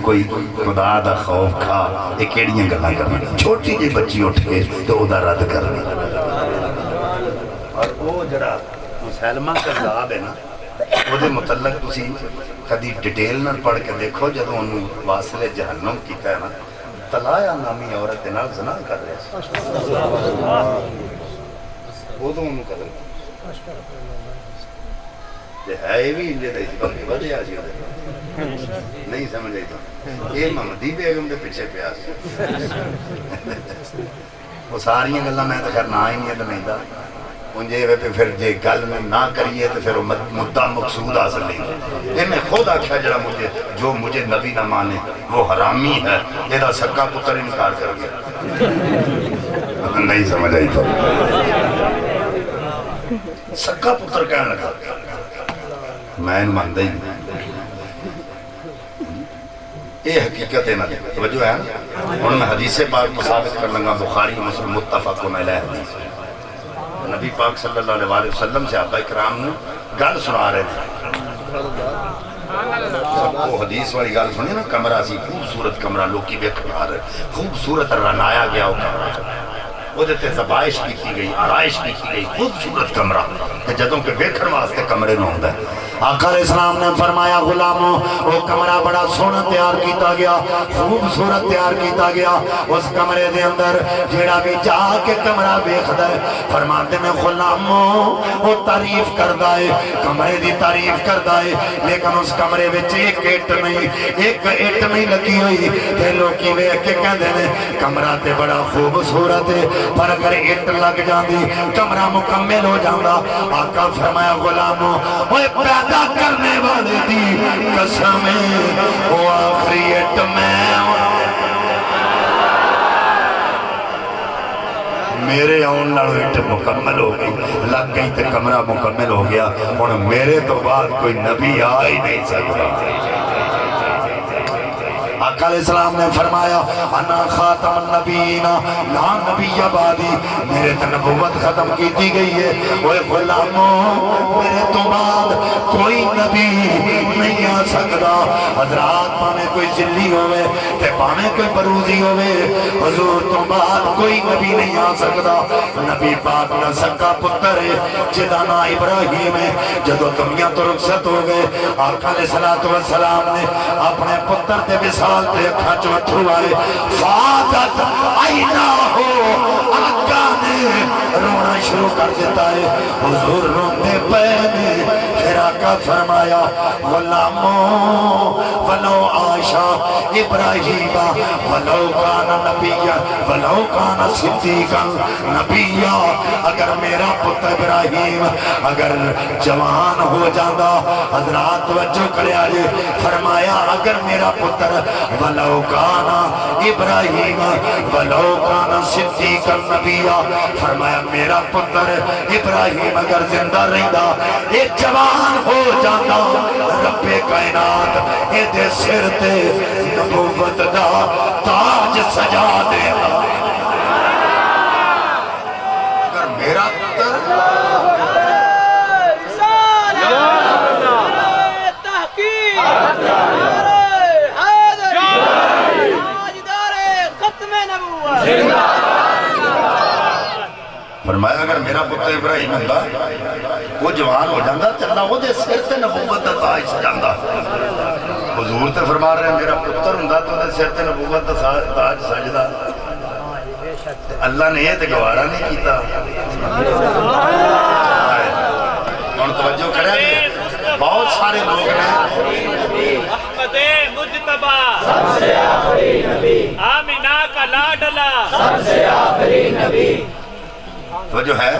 [SPEAKER 1] کوئی خدا دا خوف کھا یہ کیڑیاں گلاں کرنا چھوٹی جی بچی اٹھ کے تو او دا رد کرنا اور وہ جڑا مسلمہ قذاب ہے نا وہ دے متعلق تسی کدی ڈیٹیل نہ پڑھ کے دیکھو جدوں انہوں واصل جہنم کیتا ہے نا طلایا نامی عورت دے نال زنا کر رہے وہ تو انہوں قتل یہ ہے یہ بھی انجے دے بلکہ بڑے آجی ہوتے نہیں سمجھ آئی تو یہ محمدی بیگم دے پیچھے پیاس وہ ساریاں گلاں میں تو خیر نہ ہی نہیں تو نہیں تھا مجھے پھر جے گل میں نہ کریے تو پھر مدعا مقصود حاصل نہیں یہ میں خود آکھا جڑا جو مجھے نبی نہ مانے وہ حرامی ہے یہ دا سکا پتر انکار کر گیا نہیں سمجھ آئی تو سکا پتر کہنے لگا میں مانتا ہی یہ حقیقت ہے نا توجہ ہے اور میں حدیث پاک کو ثابت کر لگا بخاری مسلم متفق علیہ حدیث نبی پاک صلی اللہ علیہ وسلم سے صحابہ کرام نے گل سنا رہے تھے وہ حدیث والی گل سنی نا کمرہ سی خوبصورت کمرہ لوگ کی بیک آ رہے خوبصورت رنایا گیا ہو کمرہ وہ زبائش کی گئی، آرائش کی گئی، خوبصورت کمرہ کہ جدوں کے ویکھن واسطے کمرے نہ ہوندا ہے۔ آقا علیہ السلام نے فرمایا غلاموں وہ کمرہ بڑا سونا تیار کیتا گیا، خوبصورت تیار کیتا گیا۔ اس کمرے دے اندر جیڑا بھی جا کے کمرہ ویکھدا ہے فرماتے نے غلاموں وہ تعریف کردا ہے، کمرے دی تعریف کردا ہے، لیکن اس کمرے وچ ایک اٹ نہیں لگی ہوئی تے لوکی ویکھ کے کہندے نے کمرہ تے بڑا خوبصورت ہے، پر اگر اٹ لگ جاندی کمرہ مکمل ہو جاندا۔ آقا فرمایا غلاموں وہ پیدا کرنے والے دی قسم وہ آخری اٹ میں میرے آن لڑو اٹ مکمل ہو گئی، لگ گئی تے کمرہ مکمل ہو گیا۔ اور میرے تو بعد کوئی نبی آ ہی نہیں سکتا۔ آقا علیہ السلام نے فرمایا انا خاتم النبیین لا نبی بعدی، میرے تے نبوت ختم کی دی گئی ہے۔ اوے غلاموں میرے تو بعد کوئی نبی نہیں آ سکتا۔ حضرات پانے کوئی ذلی ہوئے تے پانے کوئی بروزی ہوئے، حضور تو بعد کوئی نبی نہیں آ سکتا۔ نبی پاک نہ سکا پتر ہے جدا نا ابراہیم ہے، جدو دنیا تو رخصت ہو گئے آقا علیہ السلام نے اپنے پتر تے وصال تے اکھاں چوں اتھرو آئے، فادت آئینہ ہو، آقا نے رونا شروع کر دیتا ہے، حضور روندے پہنے۔ پھر آقا فرمایا غلاموں ولو عاشا ابراہیم ولو کان نبیا ولو کان صدیقا نبیا، اگر میرا پتر ابراہیم اگر جوان ہو جاندہ، حضرات توجہ کرے آئے، فرمایا اگر میرا پتر ولو کان ابراہیم ولو کان صدیقا نبیا، فرمایا میرا پتر ابراہیم اگر زندہ رہندا ایک جوان ہو جانا، رب کائنات اے دے سر تے نبوت دا تاج سجا دے۔ اگر میرا پتر فرمایا اگر میرا پتر ابراہیم ہوندا وہ جوان ہو جاندہ چلا وہ دے سر تے نبوت دا تاج سجاندہ۔ حضور تے فرما رہے ہیں میرا پتر ہوندا تو دے سر تے نبوت دا تاج سجدہ۔ اللہ نے یہ تے گوارا نہیں کیتا۔ کون توجہ کرے بہت سارے لوگ ہیں
[SPEAKER 4] احمد مجتبہ سب سے آخری نبی، آمینہ کا لاڈلا سب سے آخری نبی۔
[SPEAKER 1] توجہ ہے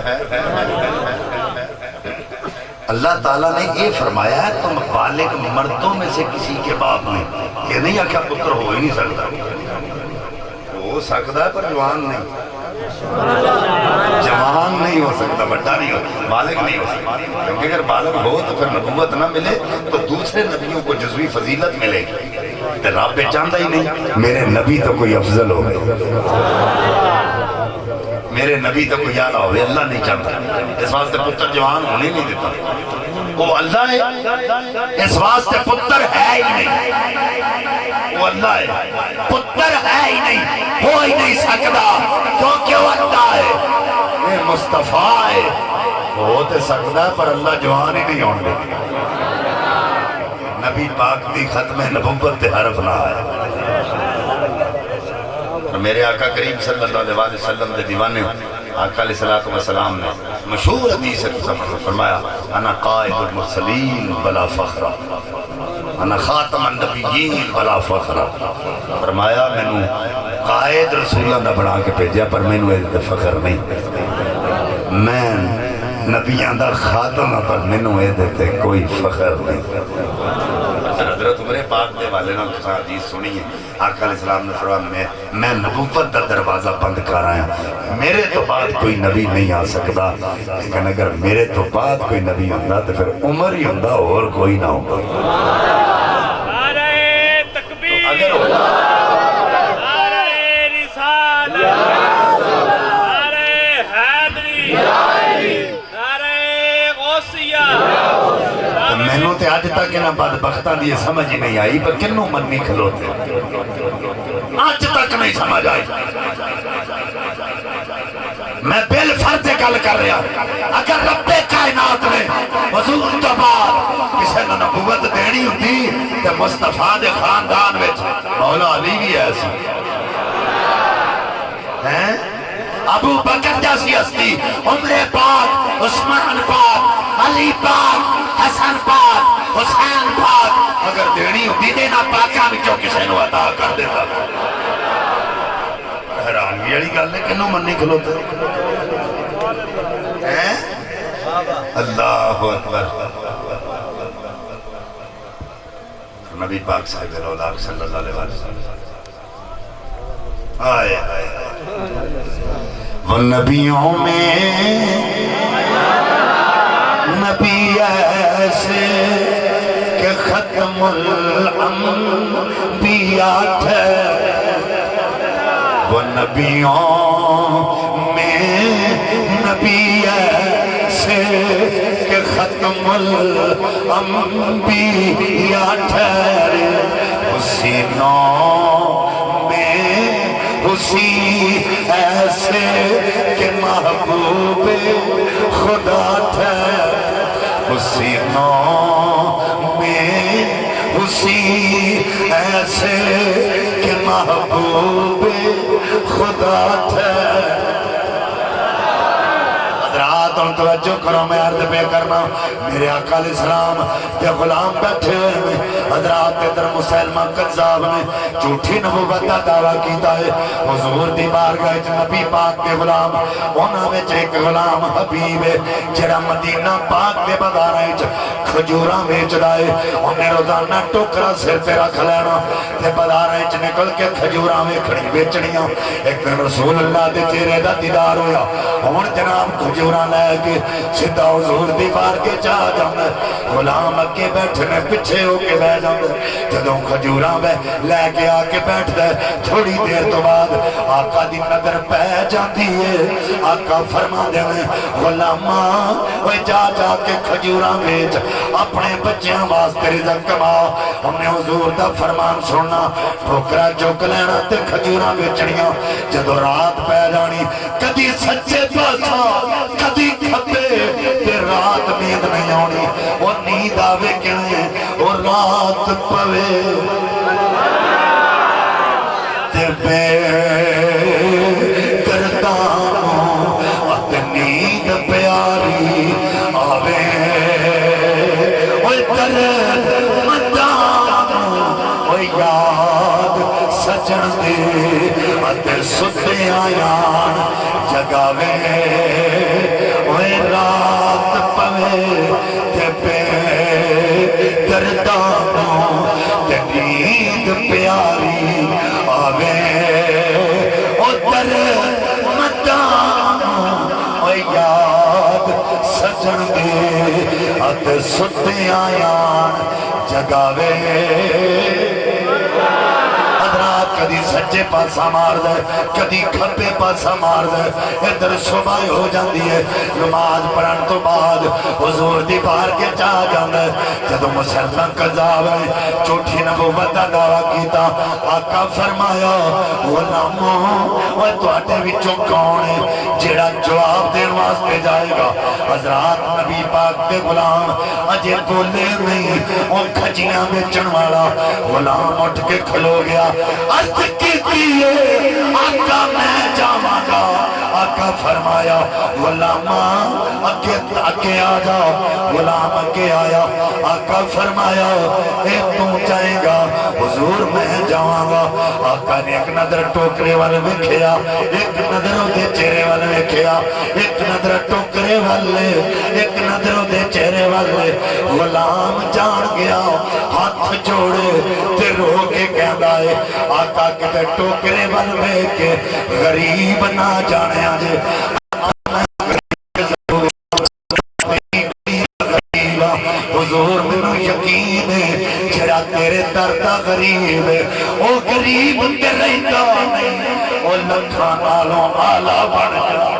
[SPEAKER 1] اللہ تعالیٰ نے یہ فرمایا ہے تم بالغ مردوں میں سے کسی کے باپ نے، یہ نہیں آکھا پتر ہو ہی نہیں سکتا، ہو سکتا ہے پر جوان نہیں، جوان نہیں ہو سکتا، بڑا نہیں ہو سکتا، بالغ نہیں ہو سکتا، کیونکہ اگر بالغ ہو تو پھر نبوت نہ ملے تو دوسرے نبیوں کو جزوی فضیلت ملے گی، تو رب چاہتا ہی نہیں میرے نبی تو کوئی افضل ہو گئے، میرے نبی تو کوئی آلہ ہوئے، اللہ نہیں چاہتا، اس واسطے پتر جوان ہونے نہیں دیتا، وہ اللہ ہے، اس واسطے پتر ہے ہی نہیں، وہ اللہ ہے، پتر ہے ہی نہیں، ہو ہی نہیں سکتا، کیونکہ وہ اللہ ہے، یہ مصطفیٰ ہے، وہ ہوتے سکتا ہے پر اللہ جوان ہی نہیں ہونے دیتا۔ نبی پاک دی ختم نبوت تے حرف نہ آئے، میرے آقا کریم صلی اللہ علیہ وسلم دے دیوانے آقا علیہ السلام نے مشہور حدیث فرمایا انا قائد المرسلین بلا فخر، انا خاتم النبیین بلا فخر، فرمایا میں نے قائد رسولہ نہ بنا کے بھیجا پر میں نے فخر نہیں، میں نبیان دا خاتم پر میں نے کوئی فخر نہیں۔ حضرت عمر پاک دے والے نے حدیث سنی ہے، آقا علیہ السلام نے فرمایا میں نبوت دا دروازہ بند کر آیا، میرے تو بعد کوئی نبی نہیں آ سکتا، لیکن اگر میرے تو بعد کوئی نبی ہوندہ تو پھر عمر ہی ہوندہ اور کوئی نہ ہوگا۔
[SPEAKER 4] نعرہ تکبیر، نعرہ رسالت، نعرہ حیدری، نعرہ غوثیہ۔
[SPEAKER 1] میں نے تے آج تک انہاں بدبختاں دی سمجھ ہی نہیں آئی پر کنوں منی کھلوتے، آج تک نہیں سمجھ آئی۔ میں بل فرض گل کر رہا اگر رب کائنات نے حضور تو بعد کسی نے نبوت دینی ہوتی تو مصطفیٰ دے خاندان وچ مولا علی بھی ایسی ہیں ابو بکر جیسی ہستی عمر پاک عثمان پاک علی پاک حسن پاک حسین پاک اگر دینی ہوتی دینا پاکاں وچوں کسی نو عطا کر دیتا حیرانگی والی گل ہے کنوں منی کھلوتے ہیں اللہ اکبر نبی پاک صاحب الاولاق صلی اللہ علیہ وسلم آئے وہ نبیوں میں نبی ایسے کہ ختم الانبیاء تھے وہ نبیوں میں نبی ایسے کہ ختم الانبیاء ٹھہرے اسی نام میں اسی ایسے کہ محبوب خدا ٹھہرے اسی نام میں اسی ایسے کہ محبوب خدا ٹھہرے حضرات ان توجہ کرو میں عرض پہ کرنا میرے آقا علیہ السلام تے غلام بیٹھے ہوئے حضرات ادھر مسلمہ قذاب نے جھوٹی نبوت کا دعویٰ کیتا ہے حضور دی بارگاہ وچ نبی پاک کے غلام انہاں وچ ایک غلام حبیب ہے جڑا مدینہ پاک دے بازاراں وچ کھجوراں ویچدا ہے انہیں روزانہ ٹوکرا سر تے رکھ لینا تے بازاراں وچ نکل کے کھجوراں ویکھنی بیچنیاں ایک دن رسول اللہ دے چہرے دا دیدار ہویا ہن جناب کھجوراں لے کے سیدھا حضور دی بار کے چاہ جانا غلام اگے بیٹھنے پیچھے ہو کے بہ جانا جدوں کھجوراں لے کے آ کے بیٹھ دے تھوڑی دیر تو بعد آقا دی نظر پہ جاتی ہے آقا فرما دے غلاماں وہ جا جا کے کھجوراں بیچ اپنے بچیاں واسطے رزق کما ہم نے حضور دا فرمان سننا ٹھوکرا چک لینا تے کھجوراں بیچنیاں جدوں رات پہ جانی کدی سچے پاسا کدی کھپے تے رات نیند نہیں آنی اور نیند آوے کنے اور رات پوے تے بے کردانوں ات نیند پیاری آوے اوہ کرد مدانوں اوہ یاد سجن دے ات ستے آیان جگاوے اوہ رات پوے تے بے کردانوں تے نیند پیاری آوے اوہ درد مدانوں اوہ یاد سجن دے ات ستے آیان جگاوے حضرات کدی سچے پاسا مار دے کدی کھپے پاسا مار دے ادھر صبح ہو جاندی ہے نماز پڑھن تو بعد حضور دی بار کے چاہ جاندے جدو مسلمان قذاب ہے جھوٹی نبوت دا دعویٰ کیتا آقا فرمایا غلاموں وہ تواڈے وچوں کون ہے جڑا جواب دین واسطے جائے گا حضرات نبی پاک دے غلام اجے بولے نہیں وہ کھجیاں بیچن والا غلام اٹھ کے کھلو گیا عرض کی دیئے آقا میں جاواں گا آقا فرمایا غلاماں اگے آ جاؤ غلام اگے آیا آقا فرمایا اے تو جائے گا حضور میں جاواں گا آقا نے ایک نظر ٹوکرے والے ویکھیا ایک نظر دے چہرے والے ویکھیا ایک نظر ٹوکرے والے ایک نظر دے چہرے والے غلام جان گیا ہاتھ جوڑے تے رو کے کہندا ہے آقا کتے ٹوکرے والے کے غریب نہ جانے آجے حضور میں یقین ہے جڑا تیرے دردہ غریب ہے او غریب تے رہتا نہیں او لکھاں نالوں آلہ بڑھ جا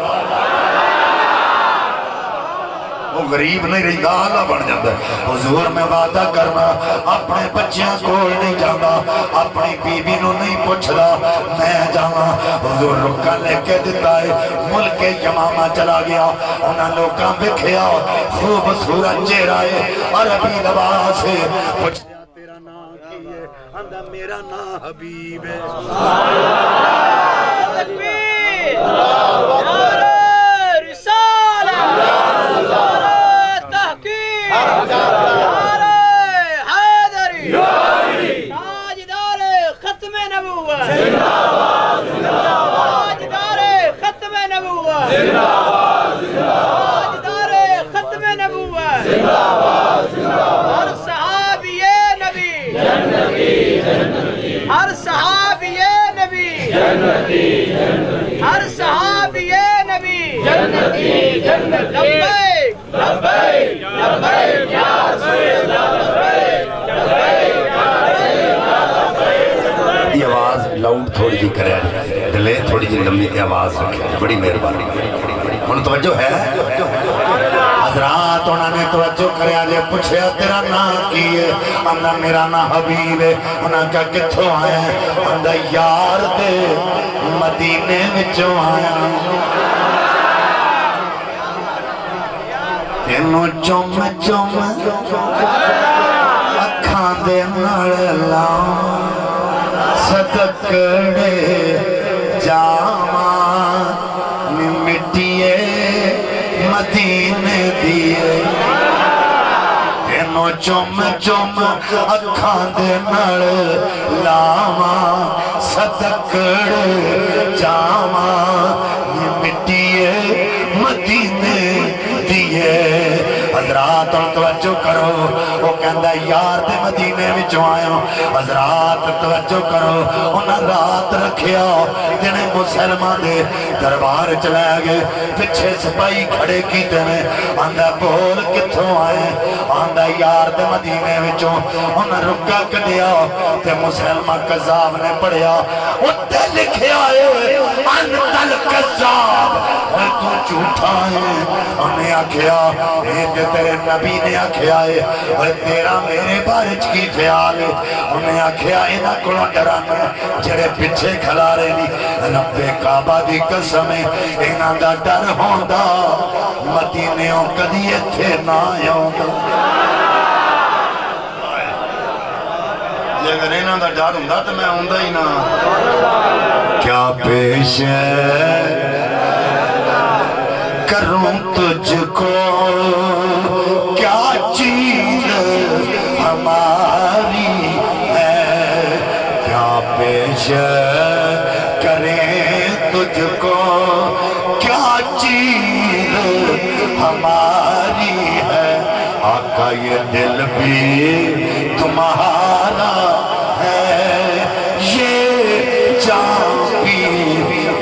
[SPEAKER 1] وہ غریب نہیں رہتا آلہ بڑھ جاتا ہے حضور میں وعدہ کرنا اپنے بچیاں کول نہیں جانا اپنی بیوی نو نہیں پوچھدا میں جانا حضور رکا لے کے دیتا ہے ملک یمامہ چلا گیا انہاں لوکاں بکھیا خوبصورت چہرہ ہے عربی لباس ہے پوچھا تیرا نام کی ہے اندھا میرا نام حبیب ہے
[SPEAKER 2] تکبیر نعرہ رسالہ نعرہ تحقیق نعرہ حیدری تاجدار ختم نبوت تاجدار ختم نبوت تاجدار ختم نبوت ہر صحابی نبی ہر صحابی نبی ہر صحابی نبی لبیک لبیک لبیک یا رسول اللہ لبیک
[SPEAKER 1] یہ آواز لاؤڈ تھوڑی جی کرے ڈلے تھوڑی جی لمبی آواز رکھے بڑی مہربانی ہن توجہ ہے حضرات انہوں نے توجہ کرے آجے پوچھے تیرا نام کی ہے اندھا میرا نام حبیب ہے انہوں کہا کتھوں آیا ہے اندھا یار دے مدینے وچوں آیا تینوں چوم چوم اکھاں دے نال لاؤں صدقڑے جاواں مٹیے مدینے دیے تینوں چوم چوم اکھاں دے نال لاواں صدقڑے جاواں مٹیے مدینے دیے حضرات اور توجہ کرو وہ کہندہ یار دے مدینے وچوں آیا حضرات توجہ کرو انہاں رات رکھیا جنہیں مسلمان دے دربار چلے گئے پچھے سپاہی کھڑے کیتے نے آندہ بول کتھوں آئے آندہ یار دے مدینے وچوں انہاں رکا کدیا تے مسلمان قذاب نے پڑھیا اتھے لکھیا ہے انتل قذاب اور تو جھوٹا ہے انہیں آکھیا ایک تیرے نبی نے آکھیا ہے اور تیرا میرے بارچ کی خیال ہے انہیں آکھیا اینا کلوں ڈرانا جڑے پچھے کھلا رہے نہیں رب کعبہ دی قسم ہے اینا دا ڈر ہوندا مدینیوں کدیے تھے نہ ہوندا یہ اگر اینا دا ڈر ہوندا تو میں ہوندا ہی نہ کیا پیش ہے کروں تجھ کو کیا چیز ہماری ہے کیا پیش کریں تجھ کو کیا چیز ہماری ہے آقا یہ دل بھی تمہارا ہے یہ جان بھی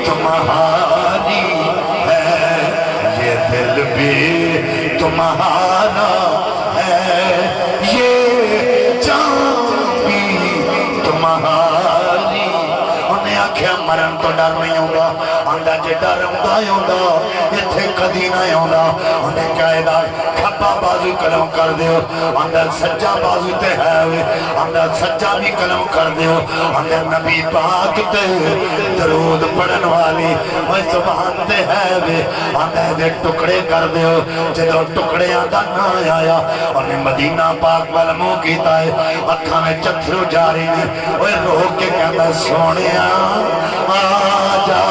[SPEAKER 1] تمہاری دل بھی تمہارا ہے یہ جان بھی تمہاری انہیں آکھیا مرن تو ڈر نہیں ہوگا آندھا جے ڈر ہوندہ اتھے کدی نہ ہوندہ انہیں قائدہ کھپا بازو کلم کر دیو آندھا سجا بازو تے ہے ہوئے آندھا سجا بھی کلم کر دیو آندھا نبی پاک تے درود پڑھن والی وہ زبان تے ہے ہوئے آندھا دے ٹکڑے کر دیو جدو ٹکڑے آندھا نہ آیا انہیں مدینہ پاک والموں کیتا ہے اکھا میں چتھرو جاری ہیں وہ روک کے کہتا سونے آجا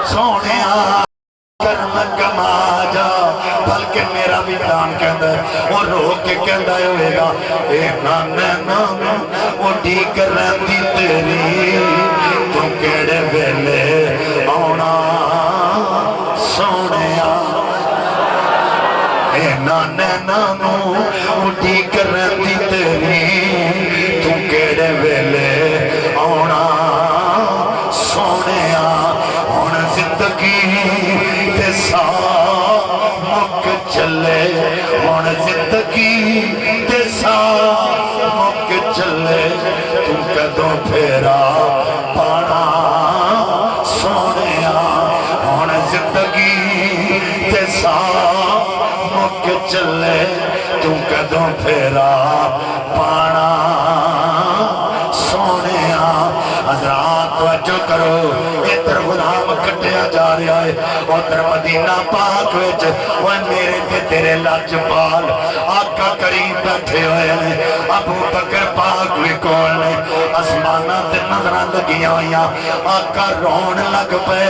[SPEAKER 1] سونے کرم کما جا بلکہ میرا بھی دان کہتا ہے وہ روک کے کہتا ہوئے گا اے نانے نانے وہ ڈیک رہتی تیری تو کیڑے ویلے آنا سونے اے نانے نانو وہ ڈیک رہتی تیری تو کیڑے ویلے آنا سونے آن زندگی تے سا مک چلے آن زندگی تے سا مک چلے تو کدوں پھیرا پانا سونے آن زندگی تے سا مک چلے تو کدوں پھیرا پانا سونے حضرات کرو ادھر غلام کٹیا جا رہا ہے ادھر مدینہ پاک وچ وہ میرے تے تیرے لاجپال آقا کریم بیٹھے ہوئے ہیں ابو بکر پاک بھی کون نے آسمانہ تے نظرہ لگیاں ہویاں آقا رون لگ پے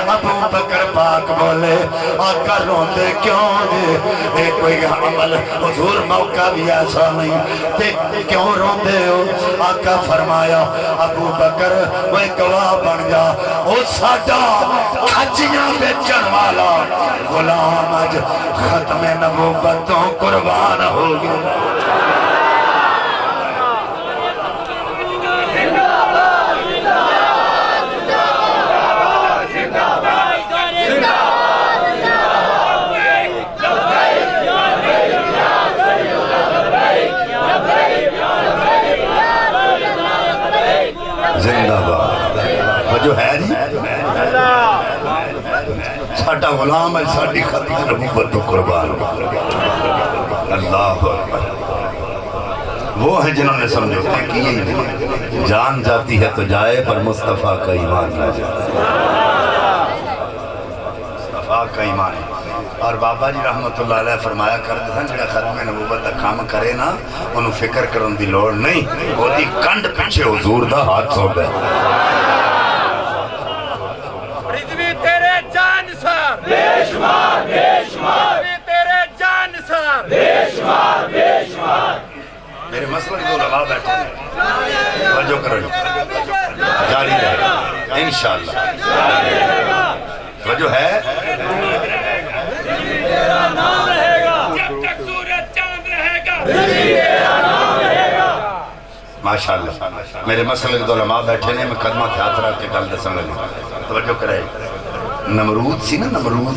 [SPEAKER 1] ابو بکر پاک بولے آقا رون دے کیوں دے اے کوئی عمل حضور موقع بھی ایسا نہیں تے کیوں رون دے ہو آقا فرمایا ابو بکر وہ گواہ بن جا او ساڈا کھچیاں بیچن والا غلام اج ختم نبوتوں قربان ہو گیا زندہ باد وہ جو ہے نہیں ساڈا غلام ہے ساڈی ختم نبوت تو قربان اللہ اکبر وہ ہیں جنہوں نے سمجھوتے کیے ہی نہیں جان جاتی ہے تو جائے پر مصطفیٰ کا ایمان نہ جائے مصطفیٰ کا ایمان ہے اور بابا جی رحمت اللہ علیہ فرمایا کرتے ہیں جڑا ختم نبوت دا کام کرے نا انہوں فکر کرن دی لوڑ نہیں وہ دی کنڈ پیچھے حضور دا ہاتھ ہو گئے
[SPEAKER 3] رضوی تیرے جان سار بے شمار رضوی تیرے جان سار بے شمار
[SPEAKER 1] میرے مسئلہ جو علماء بیٹھے ہیں توجہ کرو جاری رہے گا انشاءاللہ توجہ ہے
[SPEAKER 3] جب تک سورج چاند رہے گا
[SPEAKER 1] ماشاءاللہ میرے مسئلہ جو علماء بیٹھے ہیں میں قدمہ کے ہاتھ رکھ کے گل دسن لگی توجہ کرے نمرود سی نا نمرود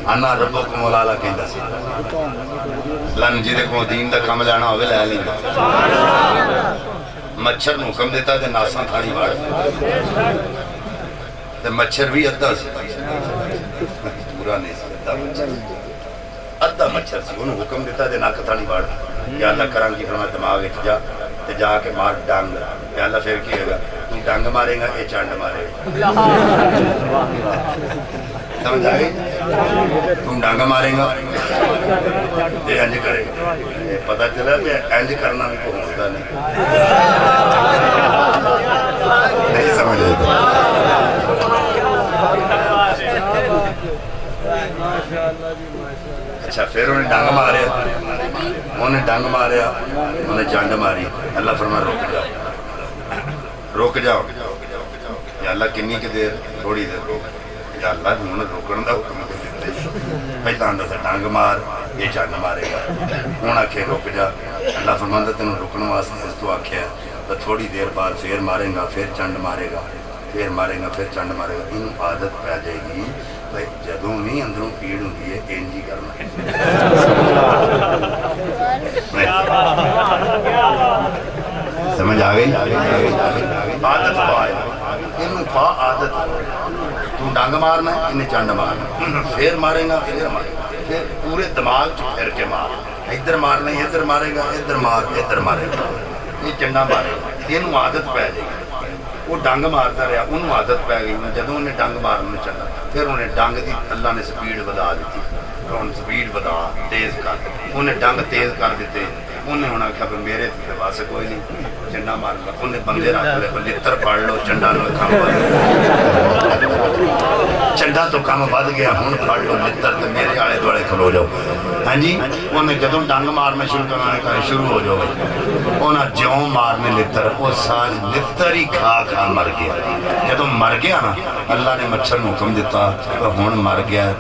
[SPEAKER 1] انا ربو کو مولالا کہندہ سی لن جی دیکھو دین دا کام لینا ہوئے لے لیں مچھر حکم دیتا دے ناساں تھاڑی بار تے مچھر بھی ادھا سی پورا نہیں سی ادھا مچھر سی انہوں حکم دیتا دے ناک تھاڑی بار یا اللہ کران کی فرمائے دماغ اٹھ جا تے جا کے مار ڈانگ یا اللہ پھر کیے گا تو ڈانگ مارے گا اے چانڈ مارے گا سمجھ آگئی تم ڈانگا ماریں گا یہ انج کرے گا پتہ چلا کہ انج کرنا بھی کو ہوتا نہیں سمجھ آئے اچھا پھر انہیں ڈانگ ماریا انہیں چانڈ ماری اللہ فرما روک جاؤ یا اللہ کنی کی دیر تھوڑی دیر روک یا اللہ انہوں نے روکن دا حکم دیتے پہلا اندھا تھا ڈانگ مار یہ چانڈ مارے گا انہوں آکھے روک جا اللہ فرماندہ تینوں رکن واسطے اس تو آکھے تو تھوڑی دیر بعد پھر ماریں گا پھر چانڈ مارے گا پھر ماریں گا پھر چانڈ مارے گا انہوں عادت پہ آ جائے گی بھائی جدوں نہیں اندروں پیڑ ہوتی ہے انجی کرنا سمجھ آگئی عادت پائے انہوں پا عادت تو ڈانگ مارنا ہے انہیں چانڈ مارنا پھر ماریں گا پھر پورے دماغ پھر کے مار ادھر مارنا ہے ادھر مارے گا ادھر مارے گا یہ چنڈا مارے گا انہوں عادت پہ جائے گی وہ ڈانگ مارتا رہا انہوں عادت پہ گئی جدوں انہیں ڈانگ مارنا چلا پھر انہیں ڈانگ دی اللہ نے سپیڈ بدا دیتی انہیں سپیڈ بدا تیز کر انہیں ڈانگ تیز کر دیتے انہیں ہونا کہا کہ میرے واسے کوئی نہیں چنڈا مارنا انہیں بندے رکھ لے لتر پڑھ لو چنڈا نو کام بد چنڈا تو کام بد گیا ہون پڑھ لو لتر تو میرے آلے دوڑے کھلو جاؤ ہاں جی انہیں جدوں ڈانگ مارنا شروع ہو جاؤ انہیں جوں مارنے لتر وہ ساری لتر ہی کھا مر گیا جدوں مر گیا نا اللہ نے مچھر حکم دیتا ہون مر گیا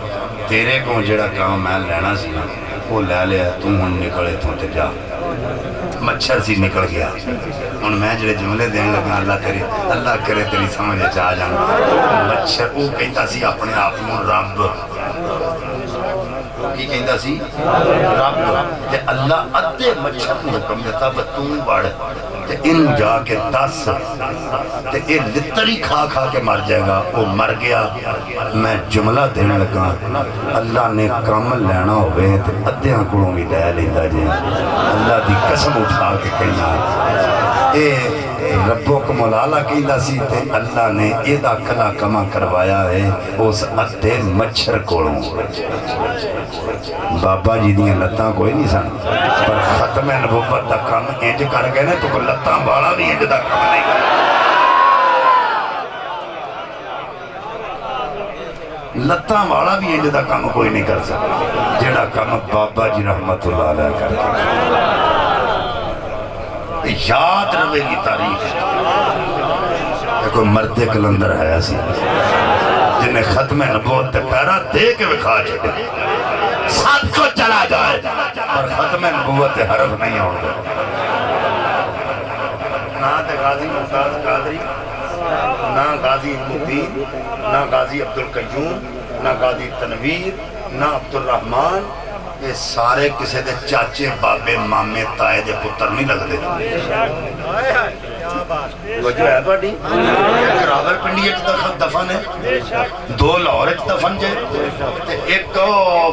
[SPEAKER 1] تیرے کو جڑا کام میں لینا سی وہ لے لیا تو ہون نکلے تو تے جا مچھر سی نکل گیا ہون میں جڑے جملے دین لگا اللہ کرے تیری سمجھ چاہ جانا مچھر وہ کہتا سی اپنے آپ میں رب کی کہتا سی رب تے اللہ ادھے مچھر کو حکم دیتا بتوں بڑھ تے انہوں جا کے دس تے یہ لتری کھا کے مر جائے گا وہ مر گیا میں جملہ دین لگا اللہ نے کام لینا ہوئے تے ادھیاں کڑوں بھی لے لیندہ جائے اللہ دی قسم اٹھا کے کہنا اے ربو کو مولالا کہندا سی تے اللہ نے ایدہ کلا کما کروایا ہے اس ادھے مچھر کولوں بابا جی دیاں لتاں کوئی نہیں سن پر ختم نبوت دا کام انج کر گئے نا تو کوئی لتاں والا بھی انج دا کام نہیں کر لتاں والا بھی انج دا کام کوئی نہیں کر سکتا جڑا کام بابا جی رحمت اللہ علیہ کر کے یاد رہے گی تاریخ کوئی مرد کلندر ہے ایسی جنہیں ختم نبوت تے پیرا دے کے وکھا چھڑے سب کو چلا جائے پر ختم نبوت تے حرف نہیں ہوگا نہ تے غازی ممتاز قادری نہ غازی الدین نہ غازی عبدالقیوم نہ غازی تنویر نہ عبدالرحمن یہ سارے کسے دے چاچے بابے مامے تائے دے پتر نہیں لگ دے وجہ ہے توڑی ایک راور پنڈی ایک دفن ہے دو لاہور ایک دفن جے ایک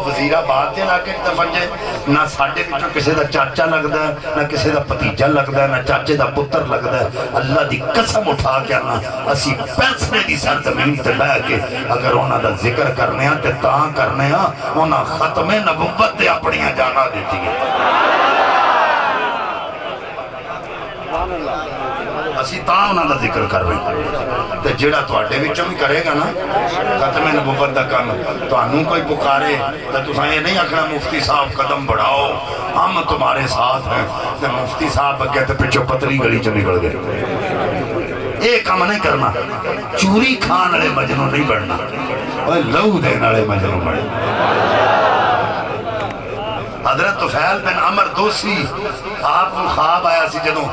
[SPEAKER 1] وزیر آباد دے علاقے ایک دفن جے نہ ساڑھے بچوں کسے دا چاچا لگ دا نہ کسے دا پتیجہ لگ دا نہ چاچے دا پتر لگ دا اللہ دی قسم اٹھا کے آنا اسی پیسنے دی سرزمین تے بہ کے اگر انہاں دا ذکر کرنے ہیں تے تاں کرنے ہیں انہاں ختم نبوت تے اپنیاں جانا دیتی ہیں اسی تاں انہاں دا ذکر کر رہے ہیں تے جڑا تواڈے وچوں بھی کرے گا نا ختم نبوت دا کام تانوں کوئی پکارے تے تساں یہ نہیں آکھنا مفتی صاحب قدم بڑھاؤ ہم تمہارے ساتھ ہیں تے مفتی صاحب اگے تے پچھوں پتلی گلی چ نکل گئے یہ کام نہیں کرنا چوری کھان والے مجنوں نہیں بڑھنا اوے لہو دین والے مجنوں بڑھنا حضرت طفیل بن عمر دوسی آپ کو خواب آیا سی جدوں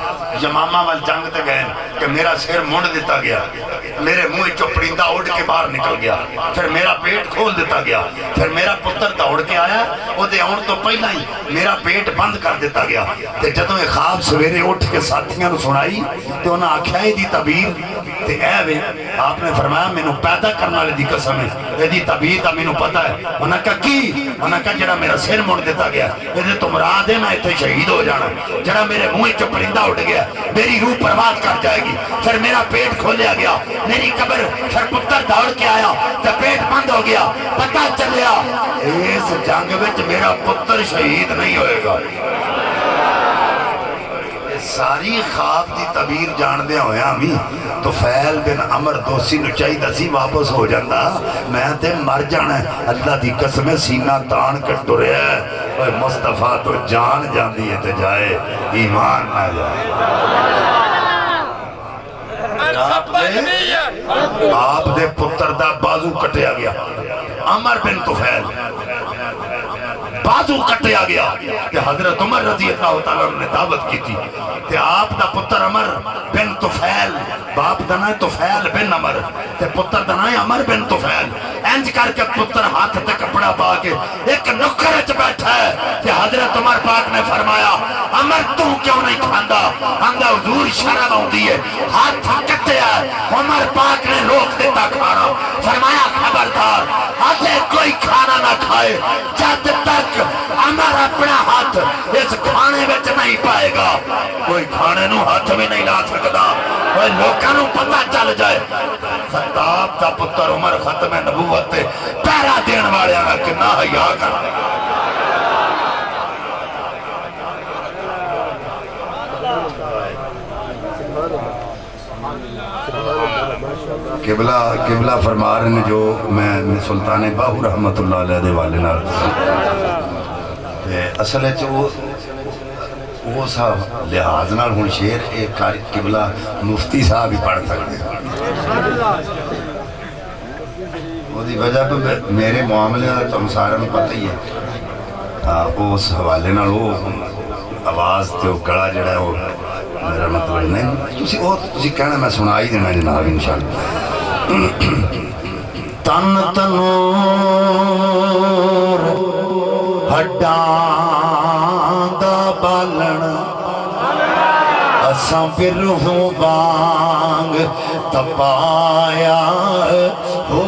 [SPEAKER 1] یمامہ وال جنگ تے گئے کہ میرا سر مونڈ دیتا گیا میرے منہ چپڑیندہ اڑ کے باہر نکل گیا پھر میرا پیٹ کھول دیتا گیا پھر میرا پتر دوڑ کے آیا وہ دے آن تو پہلا ہی میرا پیٹ بند کر دیتا گیا تے جدوں یہ خواب سویرے اٹھ کے ساتھیاں نو سنائی تے انہاں آکھیا دی تعبیر تے اے وے آپ نے فرمایا مینوں پیدا کرنے والے دی قسم ہے اے دی تعبیر دا مینوں پتہ ہے انہاں کہا کی انہاں کہا جڑا میرا سر مونڈ دیتا گیا یہ تو مراد ہے میں اتنے شہید ہو جانا جڑا میرے منہ چ پرندہ اٹھ گیا میری روح پرواز کر جائے گی پھر میرا پیٹ کھولیا گیا میری قبر پھر پتر دوڑ کے آیا تو پیٹ بند ہو گیا پتہ چلیا اس جنگ وچ میرا پتر شہید نہیں ہوئے گا ساری خواب دی تعبیر جان دے ہویا ہمیں طفیل بن عمر دوسی نو چاہی دسی واپس ہو جاندہ میں تے مر جانا ہے اللہ دی قسم سینہ تان کر ٹرے ہے اوہ مصطفیٰ تو جان جان دیئے تے جائے ایمان نہ جائے آپ دے پتر دا بازو کٹیا گیا عمر بن طفیل بازو کٹیا گیا کہ حضرت عمر رضی اللہ تعالیٰ نے دعوت کی تھی کہ آپ دا پتر عمر بن طفیل باپ دنا ہے طفیل بن عمر تے پتر دنا ہے عمر بن طفیل انج کر کے پتر ہاتھ تے کپڑا پا کے ایک نکرچ بیٹھا ہے کہ حضرت عمر پاک نے فرمایا عمر تو کیوں نہیں کھاندا اندھا حضور شرم ہوندی ہے ہاتھ کٹیا ہے عمر پاک نے روک دیتا کھانا فرمایا خبردار آجے کوئی کھانا نہ کھائے جب تک عمر اپنا ہاتھ اس کھانے وچ نہیں پائے گا کوئی کھانے نو ہاتھ میں نہیں لا سکتا کوئی لوکاں نو پتہ چل جائے خطاب دا پتر عمر ختم نبوت تے پیرا دین والے آگا کہ نہ حیا کر قبلہ فرما رہے ہیں جو میں سلطان باہو رحمت اللہ علیہ دے والے نال اصل ہے وہ صاحب لحاظ نال ہون شیر ایک قبلہ مفتی صاحب ہی پڑھ سکتے ہیں وہ دی وجہ پہ میرے معاملے دا تو ہم سارے میں پتہ ہی ہے اس حوالے نال وہ آواز تے وہ گڑا جڑا ہے وہ میرا مطلب نہیں تسی کہنا میں سنائی دینا جناب انشاءاللہ تن تنور ہڈاں دا بالن اساں برہوں وانگ تپایا ہو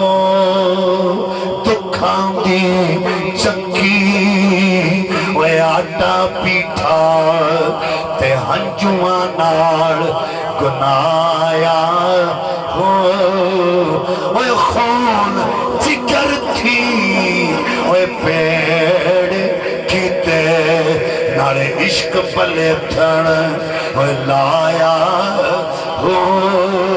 [SPEAKER 1] دکھاں دی چکی وے آٹا پیٹھا تے ہنجواں نال کنایا ہو اوے خون جگر تھی اوے پیڑ کیتے نارے عشق پلے تھن اوے لایا ہو